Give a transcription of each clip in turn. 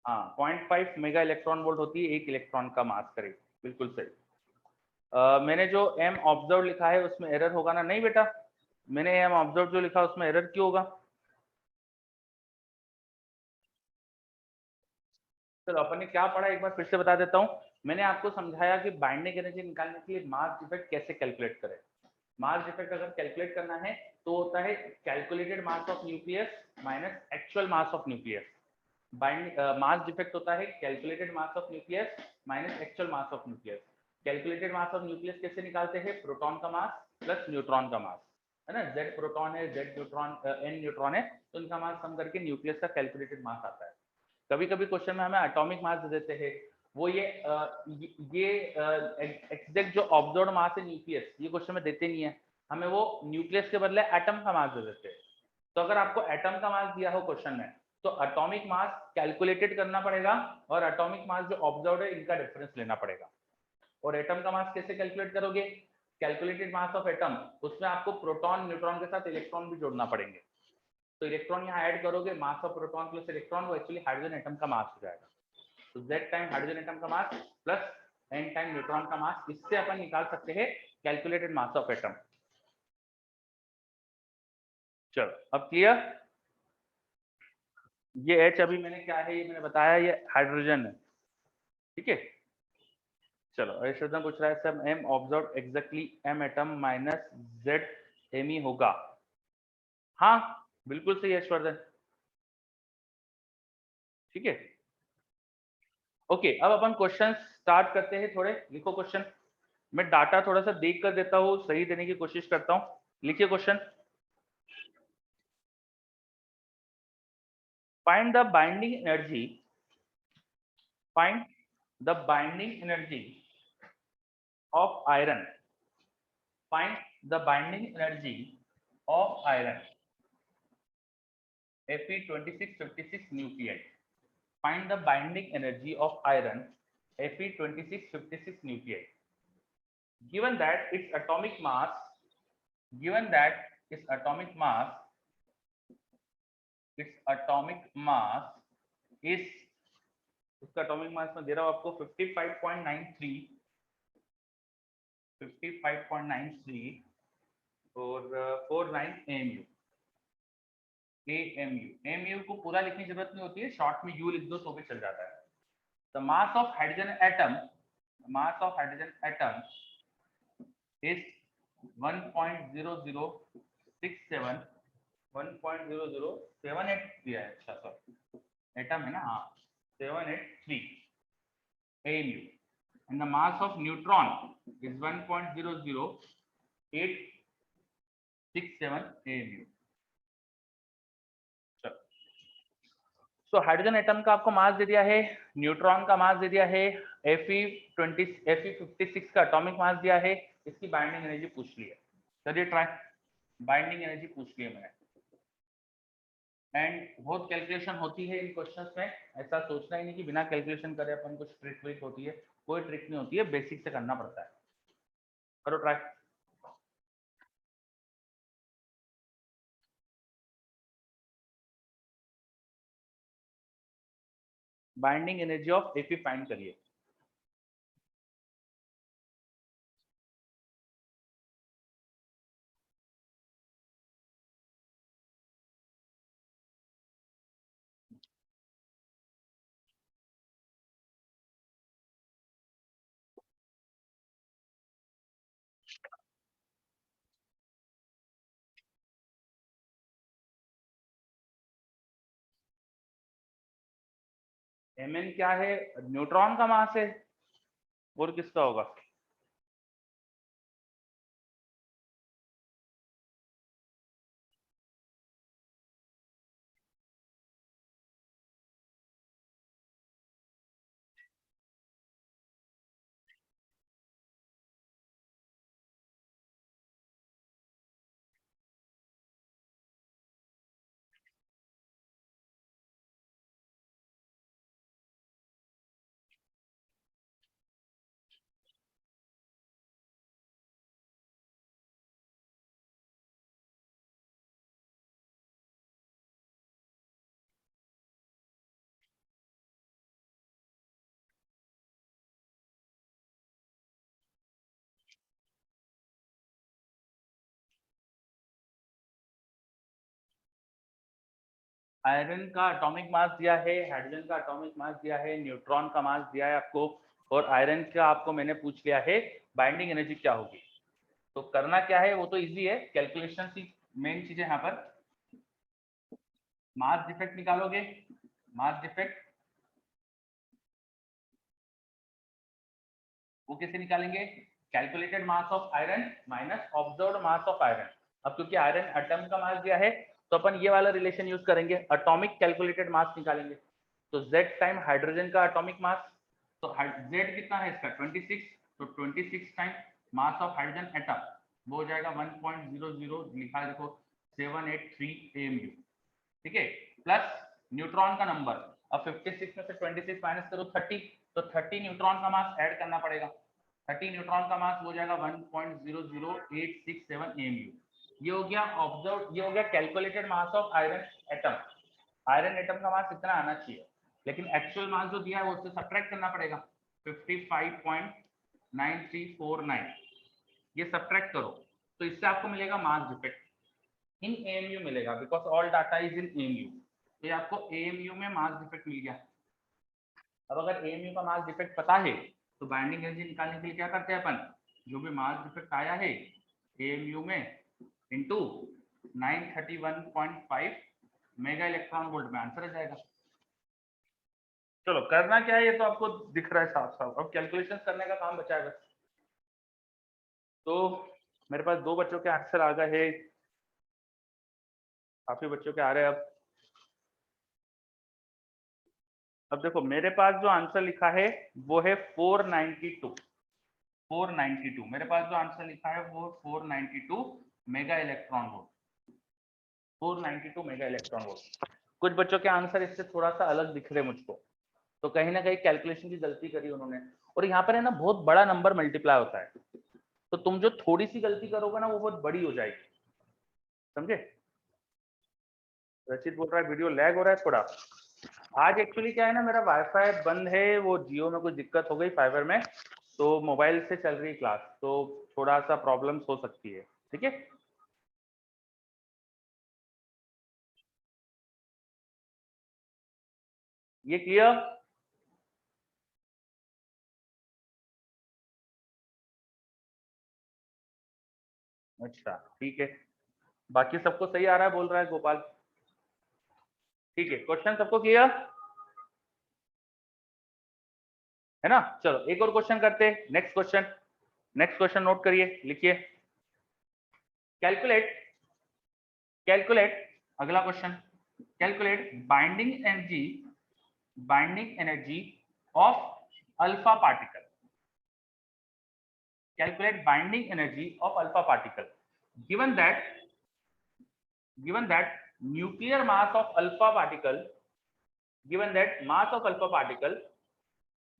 हाँ 0.5 mega electron volt होती है एक इलेक्ट्रॉन का मास करीब, बिल्कुल सही। मैंने जो m ऑब्जर्व लिखा है उसमें एरर होगा ना? नहीं बेटा, मैंने m ऑब्जर्व जो लिखा उसमें एरर क्यों होगा? चलो अपन ने क्या पढ़ा एक बार फिर से बता देता हूँ। मैंने आपको समझाया कि बाइंडिंग एनर्जी निकालने के लिए मास डिफेक्ट कैसे कैलकुलेट करें। मास डिफेक्ट अगर कैलकुलेट करना है तो होता है calculated mass of nucleus minus actual mass of nucleus. Bind mass defect होता है calculated mass of nucleus minus actual mass of nucleus. Calculated mass of nucleus कैसे निकालते हैं? प्रोटॉन का मास प्लस न्यूट्रॉन का मास, है ना? Z प्रोटॉन है, Z न्यूट्रॉन, N न्यूट्रॉन है, तो इनका मास सम करके न्यूक्लियस का कैलकुलेटेड मास आता है। कभी कभी क्वेश्चन में हमें एटॉमिक मास दे देते हैं, वो ये एग्जैक्ट जो ऑब्जर्व्ड मास है न्यूक्लियस, ये क्वेश्चन में देते नहीं है हमें, वो न्यूक्लियस के बदले एटम का मास दे देते हैं। तो अगर आपको एटम का मास दिया हो क्वेश्चन में तो एटॉमिक मास कैलकुलेटेड करना पड़ेगा और एटॉमिक मास जो ऑब्जर्व्ड है इनका डिफरेंस लेना पड़ेगा। और एटम का मास कैसे कैलकुलेट करोगे? कैलकुलेटेड मास ऑफ एटम, उसमें आपको प्रोटॉन न्यूट्रॉन के साथ इलेक्ट्रॉन भी जोड़ना पड़ेंगे। तो इलेक्ट्रॉन यहाँ ऐड करोगे, mass of proton plus electron, वो एक्चुअली हाइड्रोजन एटम का मास हो जाएगा। तो Z टाइम हाइड्रोजन एटम का mass plus N time neutron का मास, इससे अपन निकाल सकते हैं कैलकुलेटेड मास ऑफ एटम। चलो अब क्लियर? ये H अभी मैंने क्या है ये मैंने बताया, ये हाइड्रोजन है, ठीक है। चलो यशवर्धन पूछ रहा है sir M observe exactly M atom minus Z M ही होगा। हाँ बिल्कुल सही यशवर्धन, ठीक है। ओके अब अपन क्वेश्चन स्टार्ट करते हैं। थोड़े लिखो क्वेश्चन, मैं डाटा थोड़ा सा देख कर देता हूँ, सही देने की कोशिश करता हूँ। लिखिए question. Find the binding energy, find the binding energy of iron, find the binding energy of iron Fe2656 nuclei. Find the binding energy of iron Fe2656 nuclei. Given that its atomic mass, given that its atomic mass, its atomic mass is, उसका atomic mass में दे रहा हूं आपको 55.93, 55.93 और 49 AMU। AMU को पूरा लिखने की जरूरत नहीं होती है, शॉर्ट में U लिख दो तो भी चल जाता है। The mass of hydrogen atom, mass of hydrogen atom is 1.0067, 1.0078 दिया है, अच्छा सॉरी एटम है ना, हाँ 783 AMU, and the mass of neutron is 1.00867 AMU। तो हाइड्रोजन एटम का आपको मास दे दिया है, न्यूट्रॉन का मास दे दिया है, Fe56 का एटॉमिक मास दिया है, इसकी बाइंडिंग एनर्जी पूछ ली है। चलिए ट्राई, बाइंडिंग एनर्जी पूछ ली है मैंने। एंड बहुत कैलकुलेशन होती है इन क्वेश्चंस में, ऐसा सोचना ही नहीं कि बिना कैलकुलेशन करे अपन कुछ ट्रिक विक होती है, कोई ट्रिक नहीं होती है, बेसिक से करना पड़ता है। करो try. Binding energy of Fe find करिए। Mn क्या है? न्यूट्रॉन का मास है, और किसका होगा? आयरन का एटॉमिक मास दिया है, हाइड्रोजन का एटॉमिक मास दिया है, न्यूट्रॉन का मास दिया है आपको, और आयरन का आपको मैंने पूछ लिया है बाइंडिंग एनर्जी क्या होगी। तो करना क्या है वो तो इजी है, कैलकुलेशन की मेन चीज है यहाँ पर। मास डिफेक्ट निकालोगे, मास डिफेक्ट वो कैसे निकालेंगे, calculated mass of iron minus observed mass of iron. अब क्योंकि आयरन एटम का मास दिया है तो अपन ये वाला रिलेशन यूज करेंगे, एटॉमिक कैलकुलेटेड मास निकालेंगे। तो Z टाइम हाइड्रोजन का एटॉमिक मास, तो Z कितना है इसका 26, तो 26 time mass of hydrogen atom वो हो जाएगा 1.00 लिखा है देखो 783 AMU, ठीक है। प्लस न्यूट्रॉन का नंबर, अब 56 में से 26 माइनस करो 30, तो 30 न्यूट्रॉन का मास ऐड करना पड़ेगा, 30 न्यूट्रॉन का मास हो जाएगा 1.00867 AMU। ये हो गया ऑब्जर्व, ये हो गया calculated mass of iron atom. Iron atom का मास इतना आना चाहिए, लेकिन एक्चुअल मास जो दिया है वो उससे सब्ट्रैक्ट करना पड़ेगा 55.9349, ये सब्ट्रैक्ट करो तो इससे आपको मिलेगा मास डिफेक्ट इन एएमयू मिलेगा, because all data is in AMU. तो ये आपको एएमयू में मास डिफेक्ट मिल गया। अब अगर एएमयू का मास डिफेक्ट पता है तो बाइंडिंग एनर्जी निकालने के लिए क्या करते हैं अपन, जो भी मास डिफेक्ट आया है एएमयू में इनटू 931.5 मेगा इलेक्ट्रॉन वोल्ट में आंसर आ जाएगा। चलो करना क्या है ये तो आपको दिख रहा है साफ साफ, अब कैलकुलेशन करने का काम बचा है बस। तो मेरे पास दो बच्चों के आंसर आ गए हैं, काफी बच्चों के आ रहे हैं। अब देखो मेरे पास जो आंसर लिखा है वो है 492, 492 मेरे पास जो आंसर लिखा है वो 492 mega electron volt, 492 mega electron volt. कुछ बच्चों के आंसर इससे थोड़ा सा अलग दिख रहे मुझको, तो कहीं ना कहीं कैलकुलेशन की गलती करी उन्होंने, और यहाँ पर है ना बहुत बड़ा नंबर मल्टीप्लाई होता है, तो तुम जो थोड़ी सी गलती करोगे ना वो बहुत बड़ी हो जाएगी, समझे। रचित बोल रहा है वीडियो लैग हो रहा है थोड़ा। आज एक्चुअली क्या है ना, मेरा वाईफाई बंद है, वो जियो में कुछ दिक्कत हो गई फाइबर में, तो मोबाइल से चल रही क्लास, तो थोड़ा सा प्रॉब्लम्स हो सकती है, ठीक है। ये क्लियर, अच्छा ठीक है। बाकी सबको सही आ रहा है बोल रहा है गोपाल, ठीक है। क्वेश्चन सबको क्लियर है ना। चलो एक और क्वेश्चन करते हैं, next question, next question note करिए लिखिए, कैलकुलेट, कैलकुलेट, अगला question, calculate binding energy, binding energy of alpha particle, calculate binding energy of alpha particle, given that, given that nuclear mass of alpha particle, given that mass of alpha particle,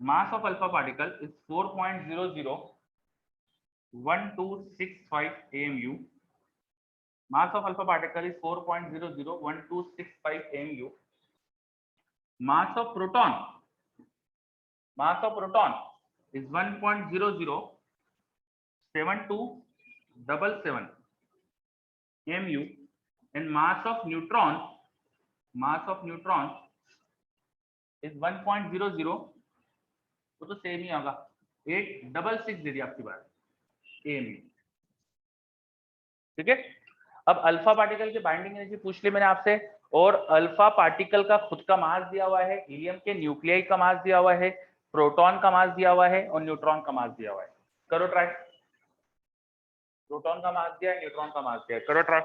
mass of alpha particle is 4.001265 AMU, mass of alpha particle is 4.001265 AMU, mass of proton, mass of proton is 1.007277 AMU, and mass of neutron, mass of neutron is 1.00, वो तो same ही होगा, 866 दे दिया आपकी बात AMU, ठीक है। अब alpha particle की बाइंडिंग एनर्जी पूछ ली मैंने आपसे, और अल्फा पार्टिकल का खुद का मास दिया हुआ है, हीलियम के न्यूक्लियाई का मास दिया हुआ है, प्रोटॉन का मास दिया हुआ है, और न्यूट्रॉन का मास दिया हुआ है। करो ट्राई, प्रोटॉन का मास दिया है, न्यूट्रॉन का मास दिया है, करो ट्राई।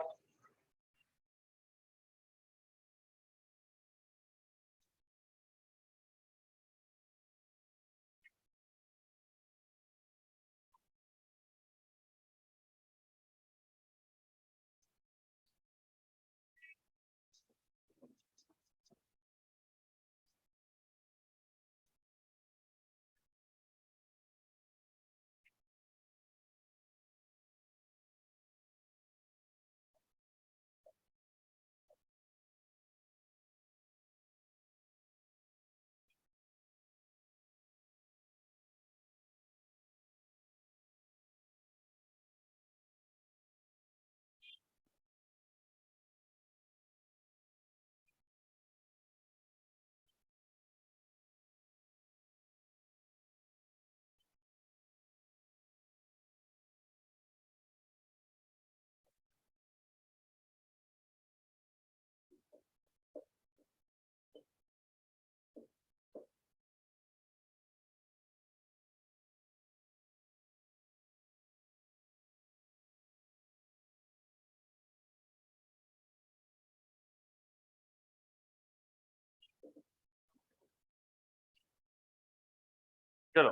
चलो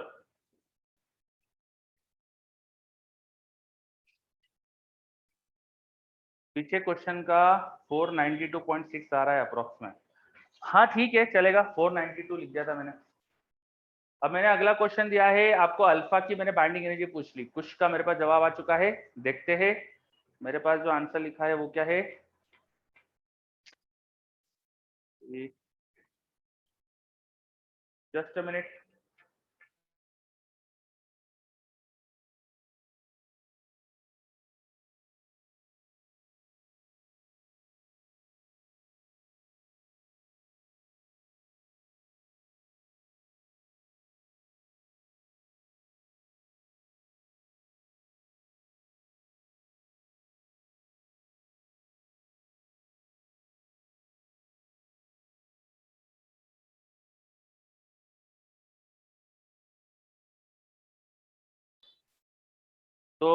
पीछे क्वेश्चन का 492.6 आ रहा है अप्रोक्सीमेट। हाँ ठीक है चलेगा, 492 लिख दिया था मैंने। अब मैंने अगला क्वेश्चन दिया है आपको, अल्फा की मैंने बाइंडिंग एनर्जी पूछ ली, कुछ का मेरे पास जवाब आ चुका है, देखते हैं मेरे पास जो आंसर लिखा है वो क्या है। Just a minute. तो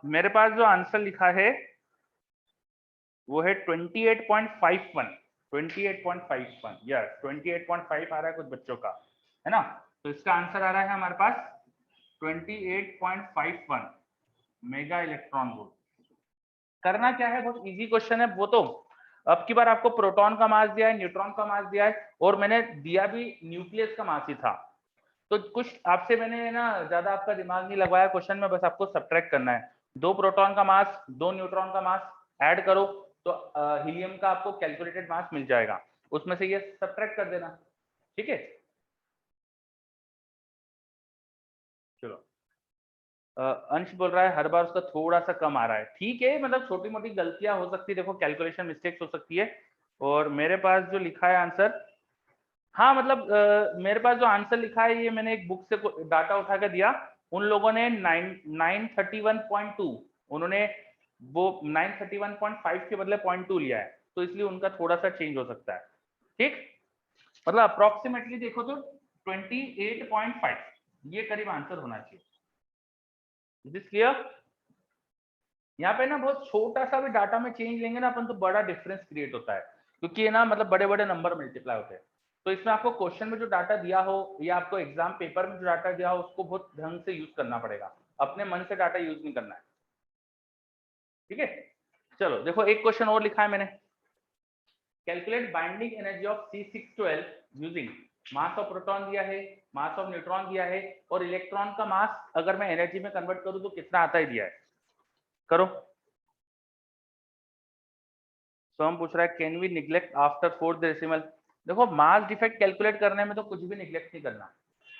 मेरे पास जो आंसर लिखा है वो है 28.51। 28.51 यस 28.5 आ रहा है कुछ बच्चों का, है ना। तो इसका आंसर आ रहा है हमारे पास 28.51 मेगा इलेक्ट्रॉन वोल्ट। करना क्या है, बहुत इजी क्वेश्चन है वो तो। अब की बार आपको प्रोटॉन का मास दिया है, न्यूट्रॉन का मास दिया है, और मैंने दिया भी न्यूक्लियस का मास ही था। तो कुछ आपसे मैंने ना ज्यादा आपका दिमाग नहीं लगवाया क्वेश्चन में, बस आपको सब्ट्रैक्ट करना है। 2 प्रोटॉन का मास 2 न्यूट्रॉन का मास ऐड करो तो हीलियम का आपको कैलकुलेटेड मास मिल जाएगा, उसमें से ये सब्ट्रैक्ट कर देना, ठीक है। चलो अंश बोल रहा है हर बार उसका थोड़ा सा कम आ रहा है, ठीक है, मतलब छोटी मोटी गलतियां हो सकती है, देखो कैलकुलेशन मिस्टेक्स हो सकती है। और मेरे पास जो लिखा है आंसर, हाँ मतलब मेरे पास जो आंसर लिखा है ये मैंने एक बुक से डाटा उठा कर दिया। उन लोगों ने 931.2, उन्होंने वो 931.5 के बदले 0.2 लिया है, तो इसलिए उनका थोड़ा सा चेंज हो सकता है, ठीक। मतलब अप्रोक्सीमेटली देखो तो 28.5 ये करीब आंसर होना चाहिए। This clear. यहाँ पे ना बहुत छोटा सा भी डाटा में चेंज लेंगे ना अपन तो बड़ा डिफरेंस क्रिएट होता है, क्योंकि ये ना मतलब बड़े बड़े नंबर मल्टीप्लाई होते हैं। तो इसमें आपको क्वेश्चन में जो डाटा दिया हो या आपको एग्जाम पेपर में जो डाटा दिया हो उसको बहुत ढंग से यूज करना पड़ेगा, अपने मन से डाटा यूज नहीं करना है, ठीक है। चलो देखो एक क्वेश्चन और लिखा है मैंने, calculate binding energy of C612 using mass of proton दिया है, मास ऑफ न्यूट्रॉन दिया है, और इलेक्ट्रॉन का मास अगर मैं एनर्जी में कन्वर्ट करूं तो कितना आता है दिया है, करो। तो हम पूछ रहा है can we neglect after 4th डेसिमल। देखो मास डिफेक्ट कैलकुलेट करने में तो कुछ भी निग्लेक्ट नहीं करना,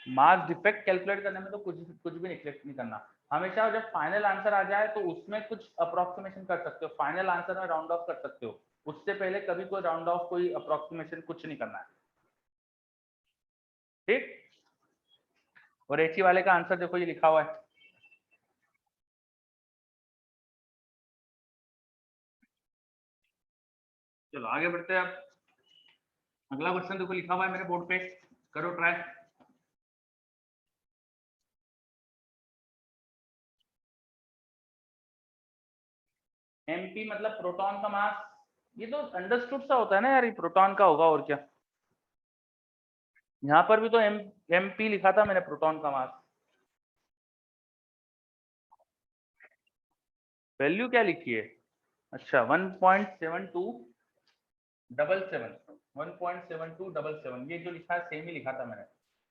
मास डिफेक्ट कैलकुलेट करने में तो कुछ भी निग्लेक्ट नहीं करना। हमेशा जब फाइनल आंसर आ जाए तो उसमें कुछ अप्रोक्सीमेशन कर सकते हो, फाइनल आंसर में राउंड ऑफ कर सकते हो, उससे पहले कभी कोई राउंड ऑफ कोई अप्रोक्सीमेशन कुछ नहीं करना है, ठीक। और एची वाले का आंसर देखो ये लिखा हुआ है। चलो आगे बढ़ते हैं। अब अगला क्वेश्चन देखो लिखा हुआ है मेरे बोर्ड पे, करो ट्राई। एमपी मतलब प्रोटॉन का मास, ये तो अंडरस्टूड सा होता है ना यार, ये प्रोटॉन का होगा और क्या। यहाँ पर भी तो एमपी लिखा था मैंने, प्रोटॉन का मास। वैल्यू क्या लिखी है, अच्छा 1.7277, 1.7277, ये जो लिखा है सेम ही लिखा था मैंने,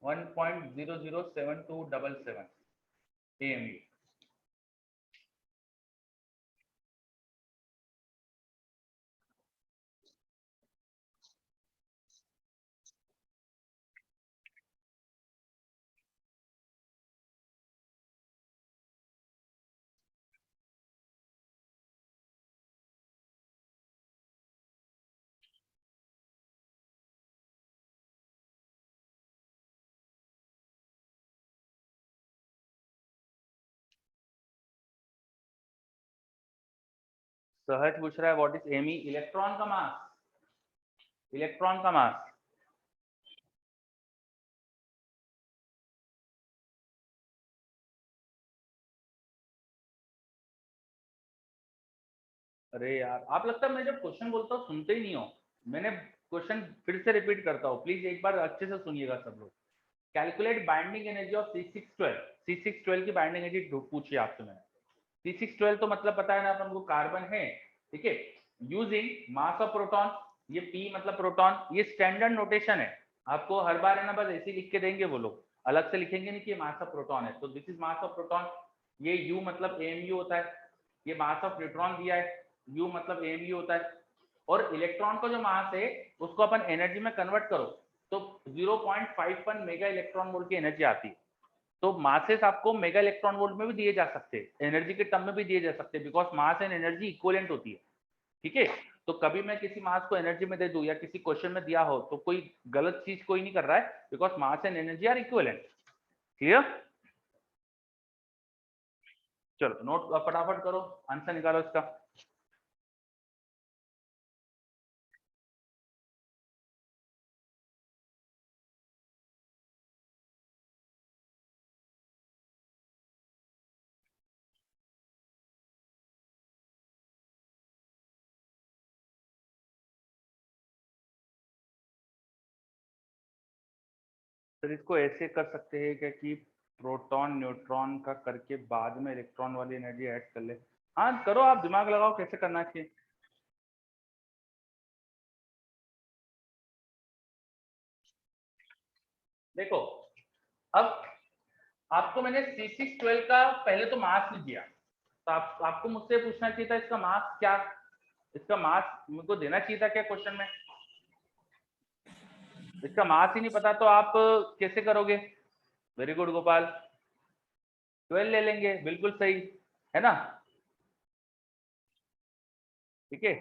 1.007277 एएमयू। सहज पूछ रहा है व्हाट इज एमी, इलेक्ट्रॉन का मास, इलेक्ट्रॉन का मास। अरे यार आप लगता है मैं जब क्वेश्चन बोलता हूँ सुनते ही नहीं हो। मैंने क्वेश्चन फिर से रिपीट करता हूँ, प्लीज एक बार अच्छे से सुनिएगा सब लोग। Calculate binding energy of C612। C612 की बाइंडिंग एनर्जी पूछी आपसे मैंने। C612 तो मतलब पता है ना अपन को, कार्बन है, ठीक है, यूजिंग मास ऑफ प्रोटॉन, ये P मतलब प्रोटॉन, ये स्टैंडर्ड नोटेशन है, आपको हर बार है ना बस ऐसे लिख के देंगे वो लोग, अलग से लिखेंगे नहीं कि ये मास ऑफ प्रोटॉन है। तो this is mass of proton, ये U मतलब AMU होता है, ये मास ऑफ न्यूट्रॉन दिया है, U मतलब AMU होता है, और इलेक्ट्रॉन का जो मास है उसको अपन एनर्जी में कन्वर्ट करो तो 0.51 मेगा इलेक्ट्रॉन वोल्ट की एनर्जी आती है। तो मासेस आपको मेगा इलेक्ट्रॉन वोल्ट में भी दिए जा सकते हैं, एनर्जी के टर्म में भी दिए जा सकते हैं, because mass and energy equivalent होती है, ठीक है। तो कभी मैं किसी मास को एनर्जी में दे दूं या किसी क्वेश्चन में दिया हो तो कोई गलत चीज कोई नहीं कर रहा है, because mass and energy are equivalent. Clear? चलो नोट फटाफट करो, आंसर निकालो इसका। फिर इसको ऐसे कर सकते हैं क्या कि प्रोटॉन न्यूट्रॉन का करके बाद में इलेक्ट्रॉन वाली एनर्जी ऐड कर ले। हाँ करो, आप दिमाग लगाओ कैसे करना चाहिए। देखो अब आपको मैंने C612 का पहले तो मास नहीं दिया, तो आपको मुझसे पूछना चाहिए था इसका मास क्या, इसका मास मुझको देना चाहिए था क्या क्वेश्चन में। इसका मास ही नहीं पता तो आप कैसे करोगे। वेरी गुड गोपाल, 12 ले लेंगे, बिल्कुल सही है ना, ठीक है,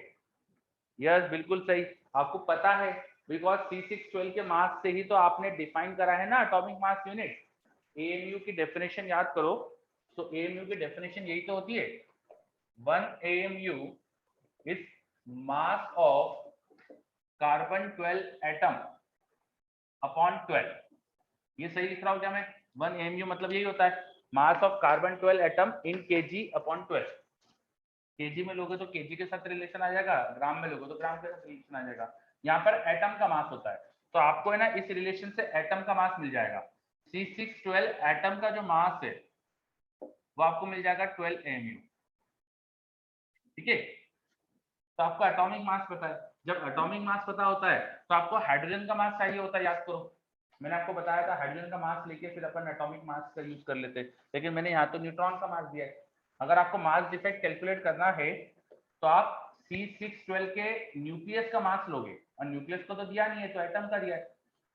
यस बिल्कुल सही। आपको पता है बिकॉज C612 के मास से ही तो आपने डिफाइन करा है ना एटॉमिक मास यूनिट। AMU की डेफिनेशन याद करो, तो AMU की डेफिनेशन यही तो होती है, 1 AMU is mass of carbon 12 atom upon 12। ये सही लिख रहा हूँ क्या मैं? 1 AMU मतलब यही होता है, mass of carbon 12 atom in kg upon 12। KG में लोगे तो केजी के साथ रिलेशन आ जाएगा, ग्राम में लोगे तो ग्राम के साथ रिलेशन आ जाएगा। यहाँ पर एटम का मास होता है, तो आपको है ना इस रिलेशन से एटम का मास मिल जाएगा। C612 एटम का जो मास है वो आपको मिल जाएगा 12 AMU, ठीक है। तो आपको एटॉमिक मास पता है, जब एटॉमिक मास पता होता है तो आपको हाइड्रोजन का मास चाहिए होता है, याद करो मैंने आपको बताया था हाइड्रोजन का मास लेके फिर अपन एटॉमिक मास का यूज कर लेते, लेकिन मैंने यहाँ तो न्यूट्रॉन का मास दिया है। अगर आपको मास डिफेक्ट कैलकुलेट करना है तो आप C612 के न्यूक्लियस का मास लोगे, और न्यूक्लियस को तो दिया नहीं है तो एटम का दिया है,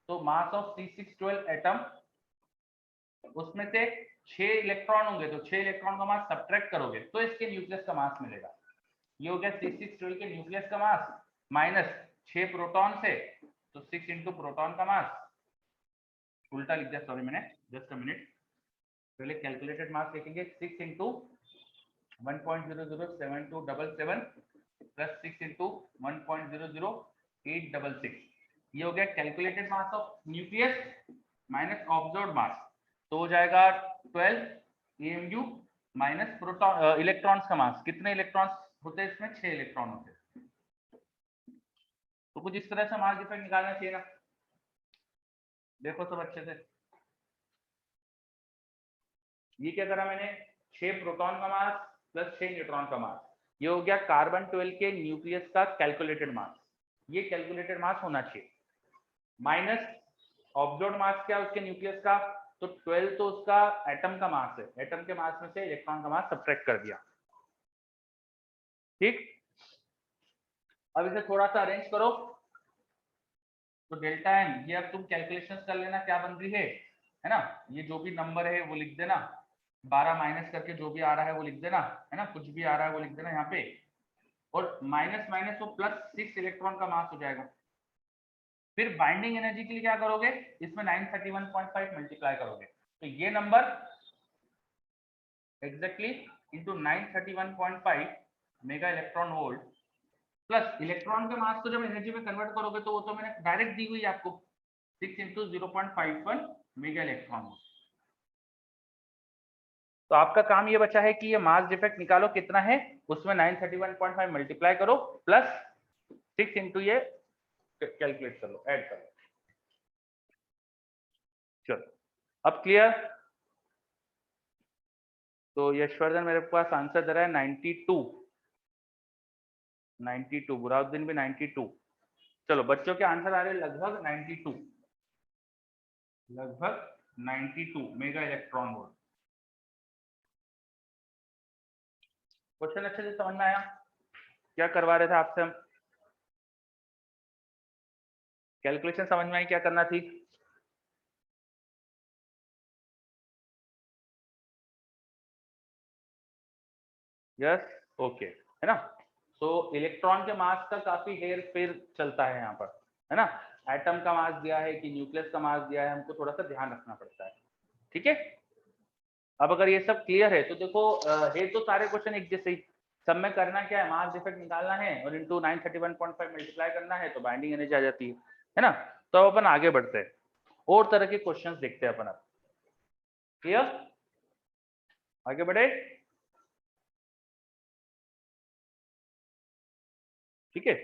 तो मास ऑफ C612 एटम, उसमें से 6 इलेक्ट्रॉन होंगे तो 6 इलेक्ट्रॉन का मास सब्ट्रैक्ट करोगे तो इसके न्यूक्लियस का मास मिलेगा। ये हो गया C612 के न्यूक्लियस का मास माइनस 6 प्रोटॉन से, तो 6 इंटू प्रोटॉन का मास, उल्टा लिख दिया सॉरी मैंने, जस्ट अ मिनट, पहले कैलकुलेटेड मास लिखेंगे 6 इंटू 1.007277 प्लस 6 इंटू 1.00866, ये हो गया calculated mass of nucleus minus observed mass, तो हो जाएगा 12 AMU माइनस प्रोटॉन इलेक्ट्रॉन्स का मास। कितने इलेक्ट्रॉन्स होते हैं इसमें? 6 इलेक्ट्रॉन होते हैं। तो कुछ इस तरह से मास डिफेक्ट निकालना चाहिए ना, देखो सब अच्छे से। ये क्या करा मैंने, 6 प्रोटॉन का मास प्लस 6 न्यूट्रॉन का मास, ये हो गया कार्बन 12 के न्यूक्लियस का कैलकुलेटेड मास, ये कैलकुलेटेड मास होना चाहिए, माइनस ऑब्जर्व्ड मास क्या उसके न्यूक्लियस का, तो 12 तो उसका एटम का मास है, एटम के मास में से इलेक्ट्रॉन का मास सब्ट्रैक्ट कर दिया, ठीक। अब इसे थोड़ा सा अरेंज करो, तो डेल्टा एन ये अब तुम कैलकुलेशंस कर लेना क्या बन रही है ना, ये जो भी नंबर है वो लिख देना, 12 माइनस करके जो भी आ रहा है वो लिख देना, है ना, कुछ भी आ रहा है वो लिख देना यहाँ पे, और माइनस माइनस तो प्लस 6 इलेक्ट्रॉन का मास हो जाएगा। फिर बाइंडिंग एनर्जी के लिए क्या करोगे, इसमें 931.5 मल्टीप्लाई करोगे, तो ये number exactly into 931.5 mega electron volt plus electron के मास को जब एनर्जी में कन्वर्ट करोगे तो वो तो मैंने डायरेक्ट दी हुई है आपको, 6 इंटू 0.51 मेगा इलेक्ट्रॉन वोल्ट। तो आपका काम ये बचा है कि ये मास डिफेक्ट निकालो कितना है, उसमें 931.5 मल्टीप्लाई करो प्लस 6 इंटू ये कैलकुलेट कर लो, ऐड कर लो। चलो अब क्लियर। तो यशवर्धन मेरे पास आंसर दे रहा है 92। 92, बुराउद्दीन भी 92। चलो बच्चों के आंसर आ रहे हैं लगभग 92, लगभग 92 मेगा इलेक्ट्रॉन वोल्ट। क्वेश्चन अच्छे से समझ में आया? क्या करवा रहे थे आपसे हम? कैलकुलेशन समझ में आई क्या करना थी? यस, ओके, है ना। तो इलेक्ट्रॉन के मास का काफी हेर फेर चलता है यहाँ पर, है ना। एटम का मास दिया है कि न्यूक्लियस का मास दिया है, हमको थोड़ा सा ध्यान रखना पड़ता है। ठीक है, अब अगर ये सब क्लियर है तो देखो है तो सारे क्वेश्चन एक जैसे ही, सब में करना क्या है, मास डिफेक्ट निकालना है और इनटू 931.5 मल्टीप्लाई करना है तो बाइंडिंग एनर्जी आ जाती है ना। तो अब अपन आगे बढ़ते हैं, और तरह के क्वेश्चंस देखते हैं अपन अब। क्लियर, आगे बढ़े। ठीक है,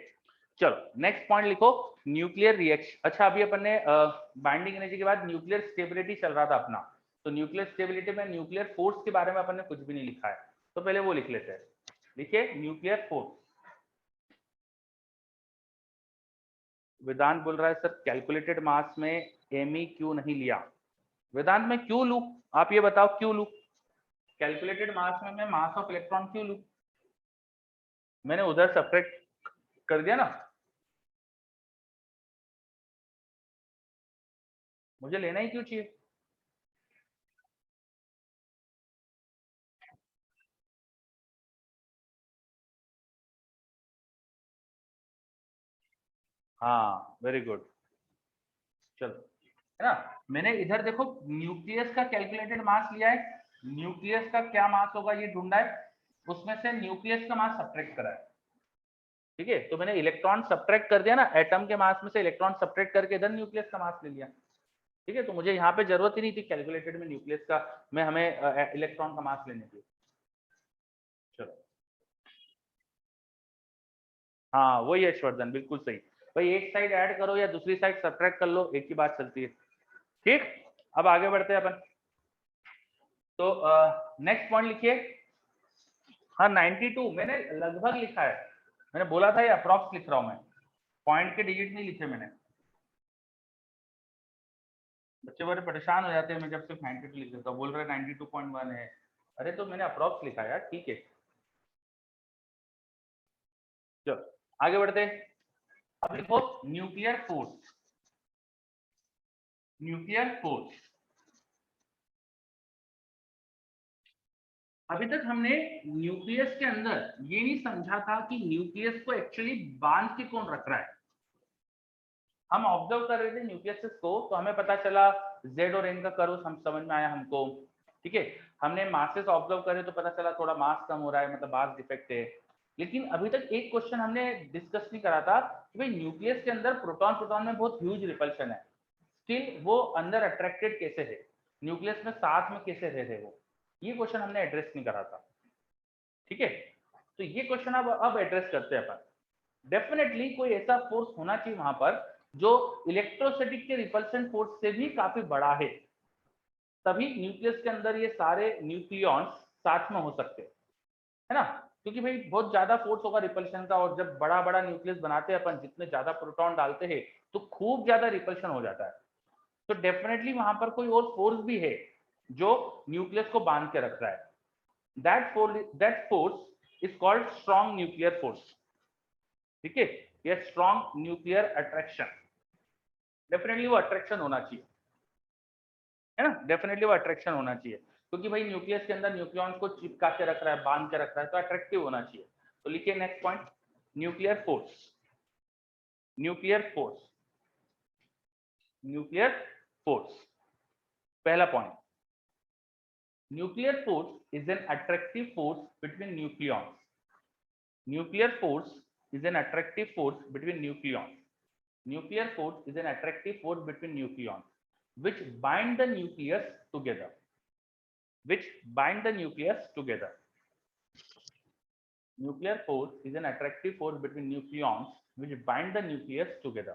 चलो नेक्स्ट पॉइंट लिखो, न्यूक्लियर रिएक्शन। अच्छा अभी अपन ने बाइंडिंग एनर्जी के बाद न्यूक्लियर स्टेबिलिटी चल रहा था अपना, तो न्यूक्लियर स्टेबिलिटी में न्यूक्लियर फोर्स के बारे में अपन ने कुछ भी नहीं लिखा है, तो पहले वो लिख लेते हैं। लिखिए न्यूक्लियर फोर्स। वेदांत बोल रहा है सर कैलकुलेटेड मास में एमई क्यों नहीं लिया? वेदांत में क्यों लूं, आप ये बताओ क्यों लूं? कैलकुलेटेड मास में मैं मास ऑफ इलेक्ट्रॉन क्यों लूं? मैंने उधर सब्ट्रैक्ट कर दिया ना, मुझे लेना ही क्यों चाहिए? हाँ वेरी गुड, चलो, है ना। मैंने इधर देखो न्यूक्लियस का कैलकुलेटेड मास लिया है, न्यूक्लियस का क्या मास होगा ये ढूंढा है, उसमें से न्यूक्लियस का मास सब्ट्रैक्ट करा है। ठीक है, तो मैंने इलेक्ट्रॉन सब्ट्रैक्ट कर दिया ना, एटम के मास में से इलेक्ट्रॉन सब्ट्रैक्ट करके इधर न्यूक्लियस का मास ले लिया। ठीक है, तो मुझे यहाँ पे जरूरत ही नहीं थी कैलकुलेटेड में न्यूक्लियस का, मैं हमें इलेक्ट्रॉन का मास लेने की। चलो, हाँ वही है यशवर्धन, बिल्कुल सही। भाई एक साइड ऐड करो या दूसरी साइड सब्ट्रैक्ट कर लो, एक ही बात चलती है। ठीक, अब आगे बढ़ते हैं अपन। तो नेक्स्ट पॉइंट लिखिए। हाँ 92 मैंने लगभग लिखा है, मैंने बोला था ये अप्रॉक्स लिख रहा हूं मैं, पॉइंट के डिजिट नहीं लिखे मैंने। बच्चे बड़े परेशान हो जाते हैं मैं जब सिर्फ 92 लिख देता हूँ, बोल रहे 92.1 है। अरे तो मैंने अप्रॉक्स लिखा है यार, ठीक है। चलो आगे बढ़ते हैं। अब लिखो न्यूक्लियर फोर्स। न्यूक्लियर फोर्स, अभी तक हमने न्यूक्लियस के अंदर ये नहीं समझा था कि न्यूक्लियस को एक्चुअली बांध के कौन रख रहा है। हम ऑब्जर्व कर रहे थे न्यूक्लियस को, तो हमें पता चला जेड और एन का कर्व हम समझ में आया हमको। ठीक है, हमने मासेस ऑब्जर्व करे तो पता चला थोड़ा मास कम हो रहा है, मतलब मास डिफेक्ट है। लेकिन अभी तक एक क्वेश्चन हमने डिस्कस नहीं करा था कि भाई न्यूक्लियस के अंदर प्रोटॉन प्रोटॉन में बहुत ह्यूज रिपल्शन है, स्टिल वो अंदर अट्रैक्टेड कैसे है, न्यूक्लियस में साथ में कैसे रह रहे वो, ये क्वेश्चन हमने एड्रेस नहीं करा था। ठीक है, तो ये क्वेश्चन अब एड्रेस करते हैं अपन। डेफिनेटली कोई ऐसा फोर्स होना चाहिए वहां पर जो इलेक्ट्रोस्टैटिक के रिपल्शन फोर्स से भी काफी बड़ा है, तभी न्यूक्लियस के अंदर ये सारे न्यूक्लियॉन्स साथ में हो सकते हैं, है ना। क्योंकि भाई बहुत ज्यादा फोर्स होगा रिपल्शन का, और जब बड़ा बड़ा न्यूक्लियस बनाते हैं अपन, जितने ज्यादा प्रोटॉन डालते हैं तो खूब ज्यादा रिपल्शन हो जाता है। तो डेफिनेटली वहां पर कोई और फोर्स भी है जो न्यूक्लियस को बांध के रख रहा है। That force is called strong nuclear force. ठीक है, ये स्ट्रॉन्ग न्यूक्लियर अट्रैक्शन, डेफिनेटली वो अट्रैक्शन होना चाहिए, है ना। डेफिनेटली वो अट्रैक्शन होना चाहिए, क्योंकि भाई न्यूक्लियस के अंदर न्यूक्लियॉन को चिपका के रख रहा है, बांध के रख रहा है, तो अट्रैक्टिव होना चाहिए। तो लिखिए next point, nuclear force. Nuclear force, nuclear force, पहला point, nuclear force is an attractive force between nucleons. Nuclear force is an attractive force between nucleons. Nuclear force is an attractive force between nucleons which bind the nucleus together, which bind the nucleus together. Nuclear force is an attractive force between nucleons which bind the nucleus together.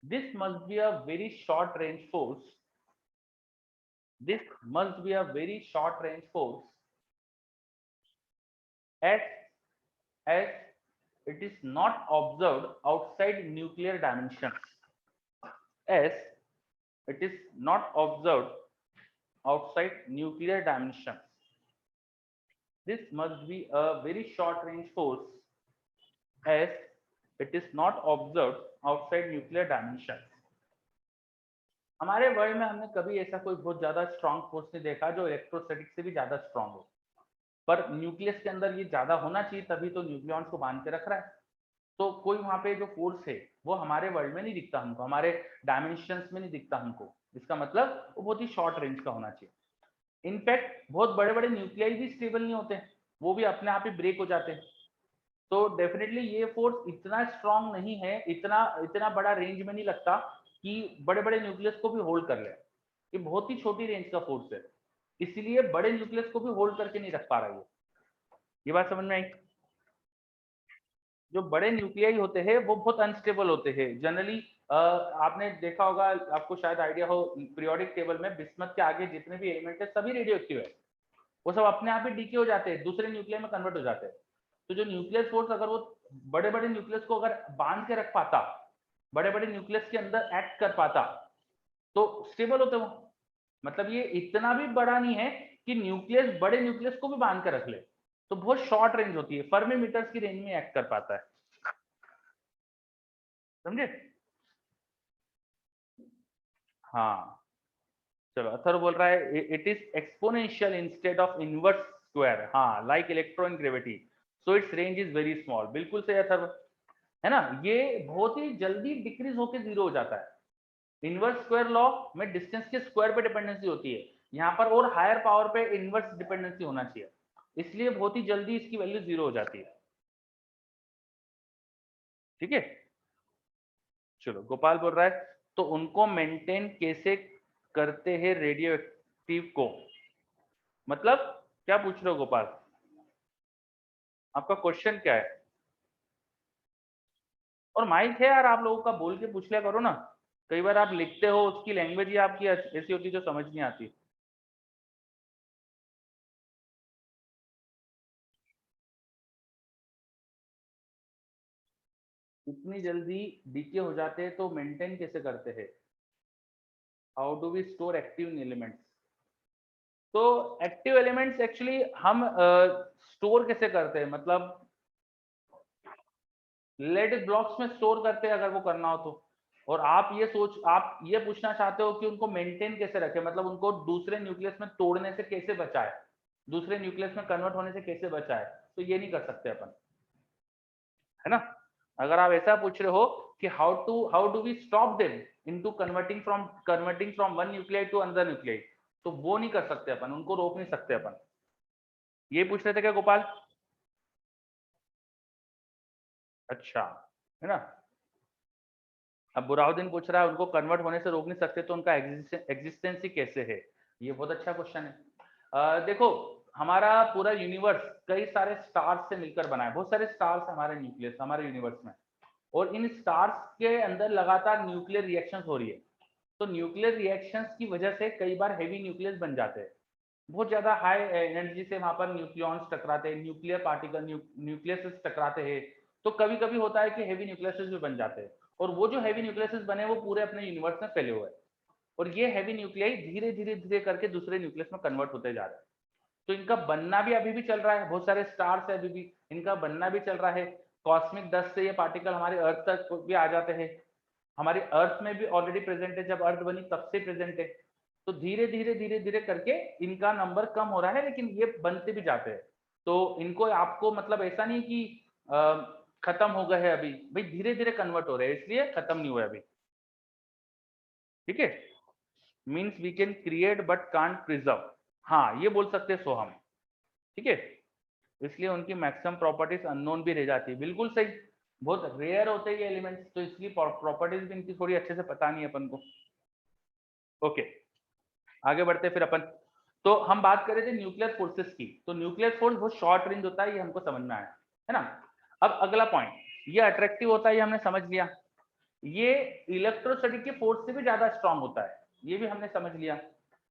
This must be a very short range force. This must be a very short range force as as it is not observed outside nuclear dimensions. As it is not observed outside nuclear dimensions. This must be a very short range force as it is not observed outside nuclear dimensions. हमारे world में हमने कभी ऐसा कोई बहुत ज्यादा strong force नहीं देखा जो इलेक्ट्रोस्टैटिक से भी ज्यादा स्ट्रॉन्ग हो, पर न्यूक्लियस के अंदर ये ज्यादा होना चाहिए, तभी तो न्यूक्लियॉन्स को बांध के रख रहा है। तो कोई वहां पे जो फोर्स है वो हमारे वर्ल्ड में नहीं दिखता हमको, हमारे डायमेंशंस में नहीं दिखता हमको, इसका मतलब वो बहुत ही शॉर्ट रेंज का होना चाहिए। इनफैक्ट बहुत बड़े बड़े न्यूक्लियाई भी स्टेबल नहीं होते, वो भी अपने आप ही ब्रेक हो जाते हैं। तो डेफिनेटली ये फोर्स इतना स्ट्रांग नहीं है, इतना इतना बड़ा रेंज में नहीं लगता कि बड़े बड़े न्यूक्लियस को भी होल्ड कर ले। ये बहुत ही छोटी रेंज का फोर्स है, इसलिए बड़े न्यूक्लियस को भी होल्ड करके नहीं रख पा रहा है। ये बात समझ में आई? जो बड़े न्यूक्लियाई होते हैं वो बहुत अनस्टेबल होते हैं जनरली। आपने देखा होगा, आपको शायद आइडिया हो, पीरियोडिक टेबल में बिस्मथ के आगे जितने भी एलिमेंट है सभी रेडियो एक्टिव है, वो सब अपने आप ही डीके हो जाते हैं, दूसरे न्यूक्लियर में कन्वर्ट हो जाते हैं। तो जो न्यूक्लियर फोर्स अगर वो बड़े बड़े न्यूक्लियस को अगर बांध के रख पाता, बड़े बड़े न्यूक्लियस के अंदर एक्ट कर पाता, तो स्टेबल होते वो। मतलब ये इतना भी बड़ा नहीं है कि न्यूक्लियस बड़े न्यूक्लियस को भी बांध कर रख ले, तो बहुत शॉर्ट रेंज होती है, फर्मी मीटर्स की रेंज में एक्ट कर पाता है। समझे? हाँ चलो, अथर बोल रहा है it is exponential instead of inverse square, हाँ like electron gravity, so its range is very small. बिल्कुल सही अथर, है ना? ये बहुत ही जल्दी डिक्रीज होकर जीरो हो जाता है। इनवर्स स्क्वायर लॉ में डिस्टेंस के स्क्वायर पे डिपेंडेंसी होती है, यहाँ पर और हायर पावर पे इनवर्स डिपेंडेंसी होना चाहिए, इसलिए बहुत ही जल्दी इसकी वैल्यू जीरो हो जाती है। ठीक है, चलो गोपाल बोल रहा है तो उनको मेंटेन कैसे करते हैं रेडियो एक्टिव को? मतलब क्या पूछ रहे हो गोपाल, आपका क्वेश्चन क्या है? और माइक है यार, आप लोगों का बोल के पूछ लिया करो ना, कई बार आप लिखते हो उसकी लैंग्वेज ही आपकी ऐसी होती जो समझ नहीं आती। इतनी जल्दी डीके हो जाते हैं तो मेंटेन कैसे करते हैं? How do we store active elements? तो एक्टिव एलिमेंट्स एक्चुअली हम स्टोर कैसे करते हैं, मतलब लेड ब्लॉक्स में स्टोर करते हैं अगर वो करना हो तो। और आप ये पूछना चाहते हो कि उनको मेंटेन कैसे रखें, मतलब उनको दूसरे न्यूक्लियस में तोड़ने से कैसे बचाए, दूसरे न्यूक्लियस में कन्वर्ट होने से कैसे बचाए, तो ये नहीं कर सकते अपन, है ना? अगर आप ऐसा पूछ रहे हो कि how do we stop them into converting from one nuclei to another nuclei, तो वो नहीं कर सकते अपन, उनको रोक नहीं सकते अपन। ये पूछ रहे थे क्या गोपाल? अच्छा, है ना? अब बुराउद्दीन पूछ रहा है उनको कन्वर्ट होने से रोक नहीं सकते तो उनका एग्जिस्टेंस ही कैसे है? ये बहुत अच्छा क्वेश्चन है। देखो, हमारा पूरा यूनिवर्स कई सारे स्टार्स से मिलकर बना है, बहुत सारे स्टार्स हमारे न्यूक्लियस हमारे यूनिवर्स में, और इन स्टार्स के अंदर लगातार न्यूक्लियर रिएक्शंस हो रही है। तो न्यूक्लियर रिएक्शंस की वजह से कई बार हेवी न्यूक्लियस बन जाते हैं, बहुत ज्यादा हाई एनर्जी से वहां पर न्यूक्लियॉन्स टकराते हैं, न्यूक्लियर पार्टिकल न्यूक्लियस टकराते हैं, तो कभी कभी होता है कि हेवी न्यूक्लियस भी बन जाते हैं, और वो जो हेवी न्यूक्लियस बने वो पूरे अपने यूनिवर्स में फैले हुए हैं, और ये हैवी न्यूक्लियाई धीरे धीरे धीरे करके दूसरे न्यूक्लियस में कन्वर्ट होते जा रहे हैं। तो इनका बनना भी अभी भी चल रहा है, बहुत सारे स्टार्स है अभी भी, इनका बनना भी चल रहा है। कॉस्मिक डस्ट से ये पार्टिकल हमारे अर्थ तक भी आ जाते हैं, हमारी अर्थ में भी ऑलरेडी प्रेजेंट है, जब अर्थ बनी तब से प्रेजेंट है। तो धीरे धीरे करके इनका नंबर कम हो रहा है, लेकिन ये बनते भी जाते हैं। तो इनको आपको मतलब ऐसा नहीं कि खत्म हो गए हैं अभी, भाई धीरे धीरे कन्वर्ट हो रहे हैं, इसलिए खत्म नहीं हुआ अभी। ठीक है, means we can create but can't preserve, हाँ ये बोल सकते हैं सोहम। ठीक है, इसलिए उनकी मैक्सिमम प्रॉपर्टीज अननोन भी रह जाती है, बिल्कुल सही। बहुत रेयर होते हैं ये एलिमेंट्स, तो इसलिए प्रॉपर्टीज भी इनकी थोड़ी अच्छे से पता नहीं है अपन को। ओके, आगे बढ़ते फिर अपन। तो हम बात कर रहे थे न्यूक्लियर फोर्सेस की, तो न्यूक्लियर फोर्स बहुत शॉर्ट रेंज होता है, ये हमको समझ में आया, है ना? अब अगला पॉइंट, ये अट्रैक्टिव होता है, ये हमने समझ लिया। ये इलेक्ट्रोस्टैटिक के फोर्स से भी ज्यादा स्ट्रांग होता है, ये भी हमने समझ लिया।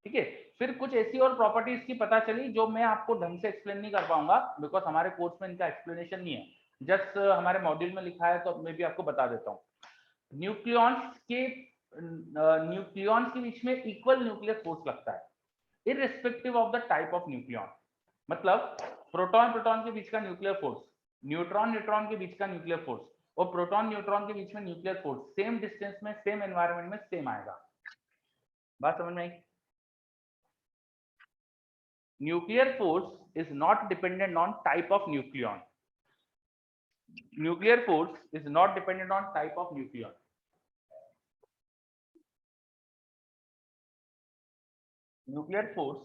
ठीक है, फिर कुछ ऐसी और प्रॉपर्टीज की पता चली जो मैं आपको ढंग से एक्सप्लेन नहीं कर पाऊंगा, बिकॉज हमारे कोर्स में इनका एक्सप्लेनेशन नहीं है, जस्ट हमारे मॉड्यूल में लिखा है, तो मैं भी आपको बता देता हूँ। न्यूक्लियॉन्स के बीच में इक्वल न्यूक्लियर फोर्स लगता है, irrespective of the type of nucleon. मतलब प्रोटॉन प्रोटॉन के बीच का न्यूक्लियर फोर्स, न्यूट्रॉन न्यूट्रॉन के बीच का न्यूक्लियर फोर्स और प्रोटॉन न्यूट्रॉन के बीच में न्यूक्लियर फोर्स सेम डिस्टेंस में, सेम एनवायरनमेंट में सेम आएगा। बात समझ में आई? Nuclear force is not dependent on type of nucleon. Nuclear force is not dependent on type of nucleon. Nuclear force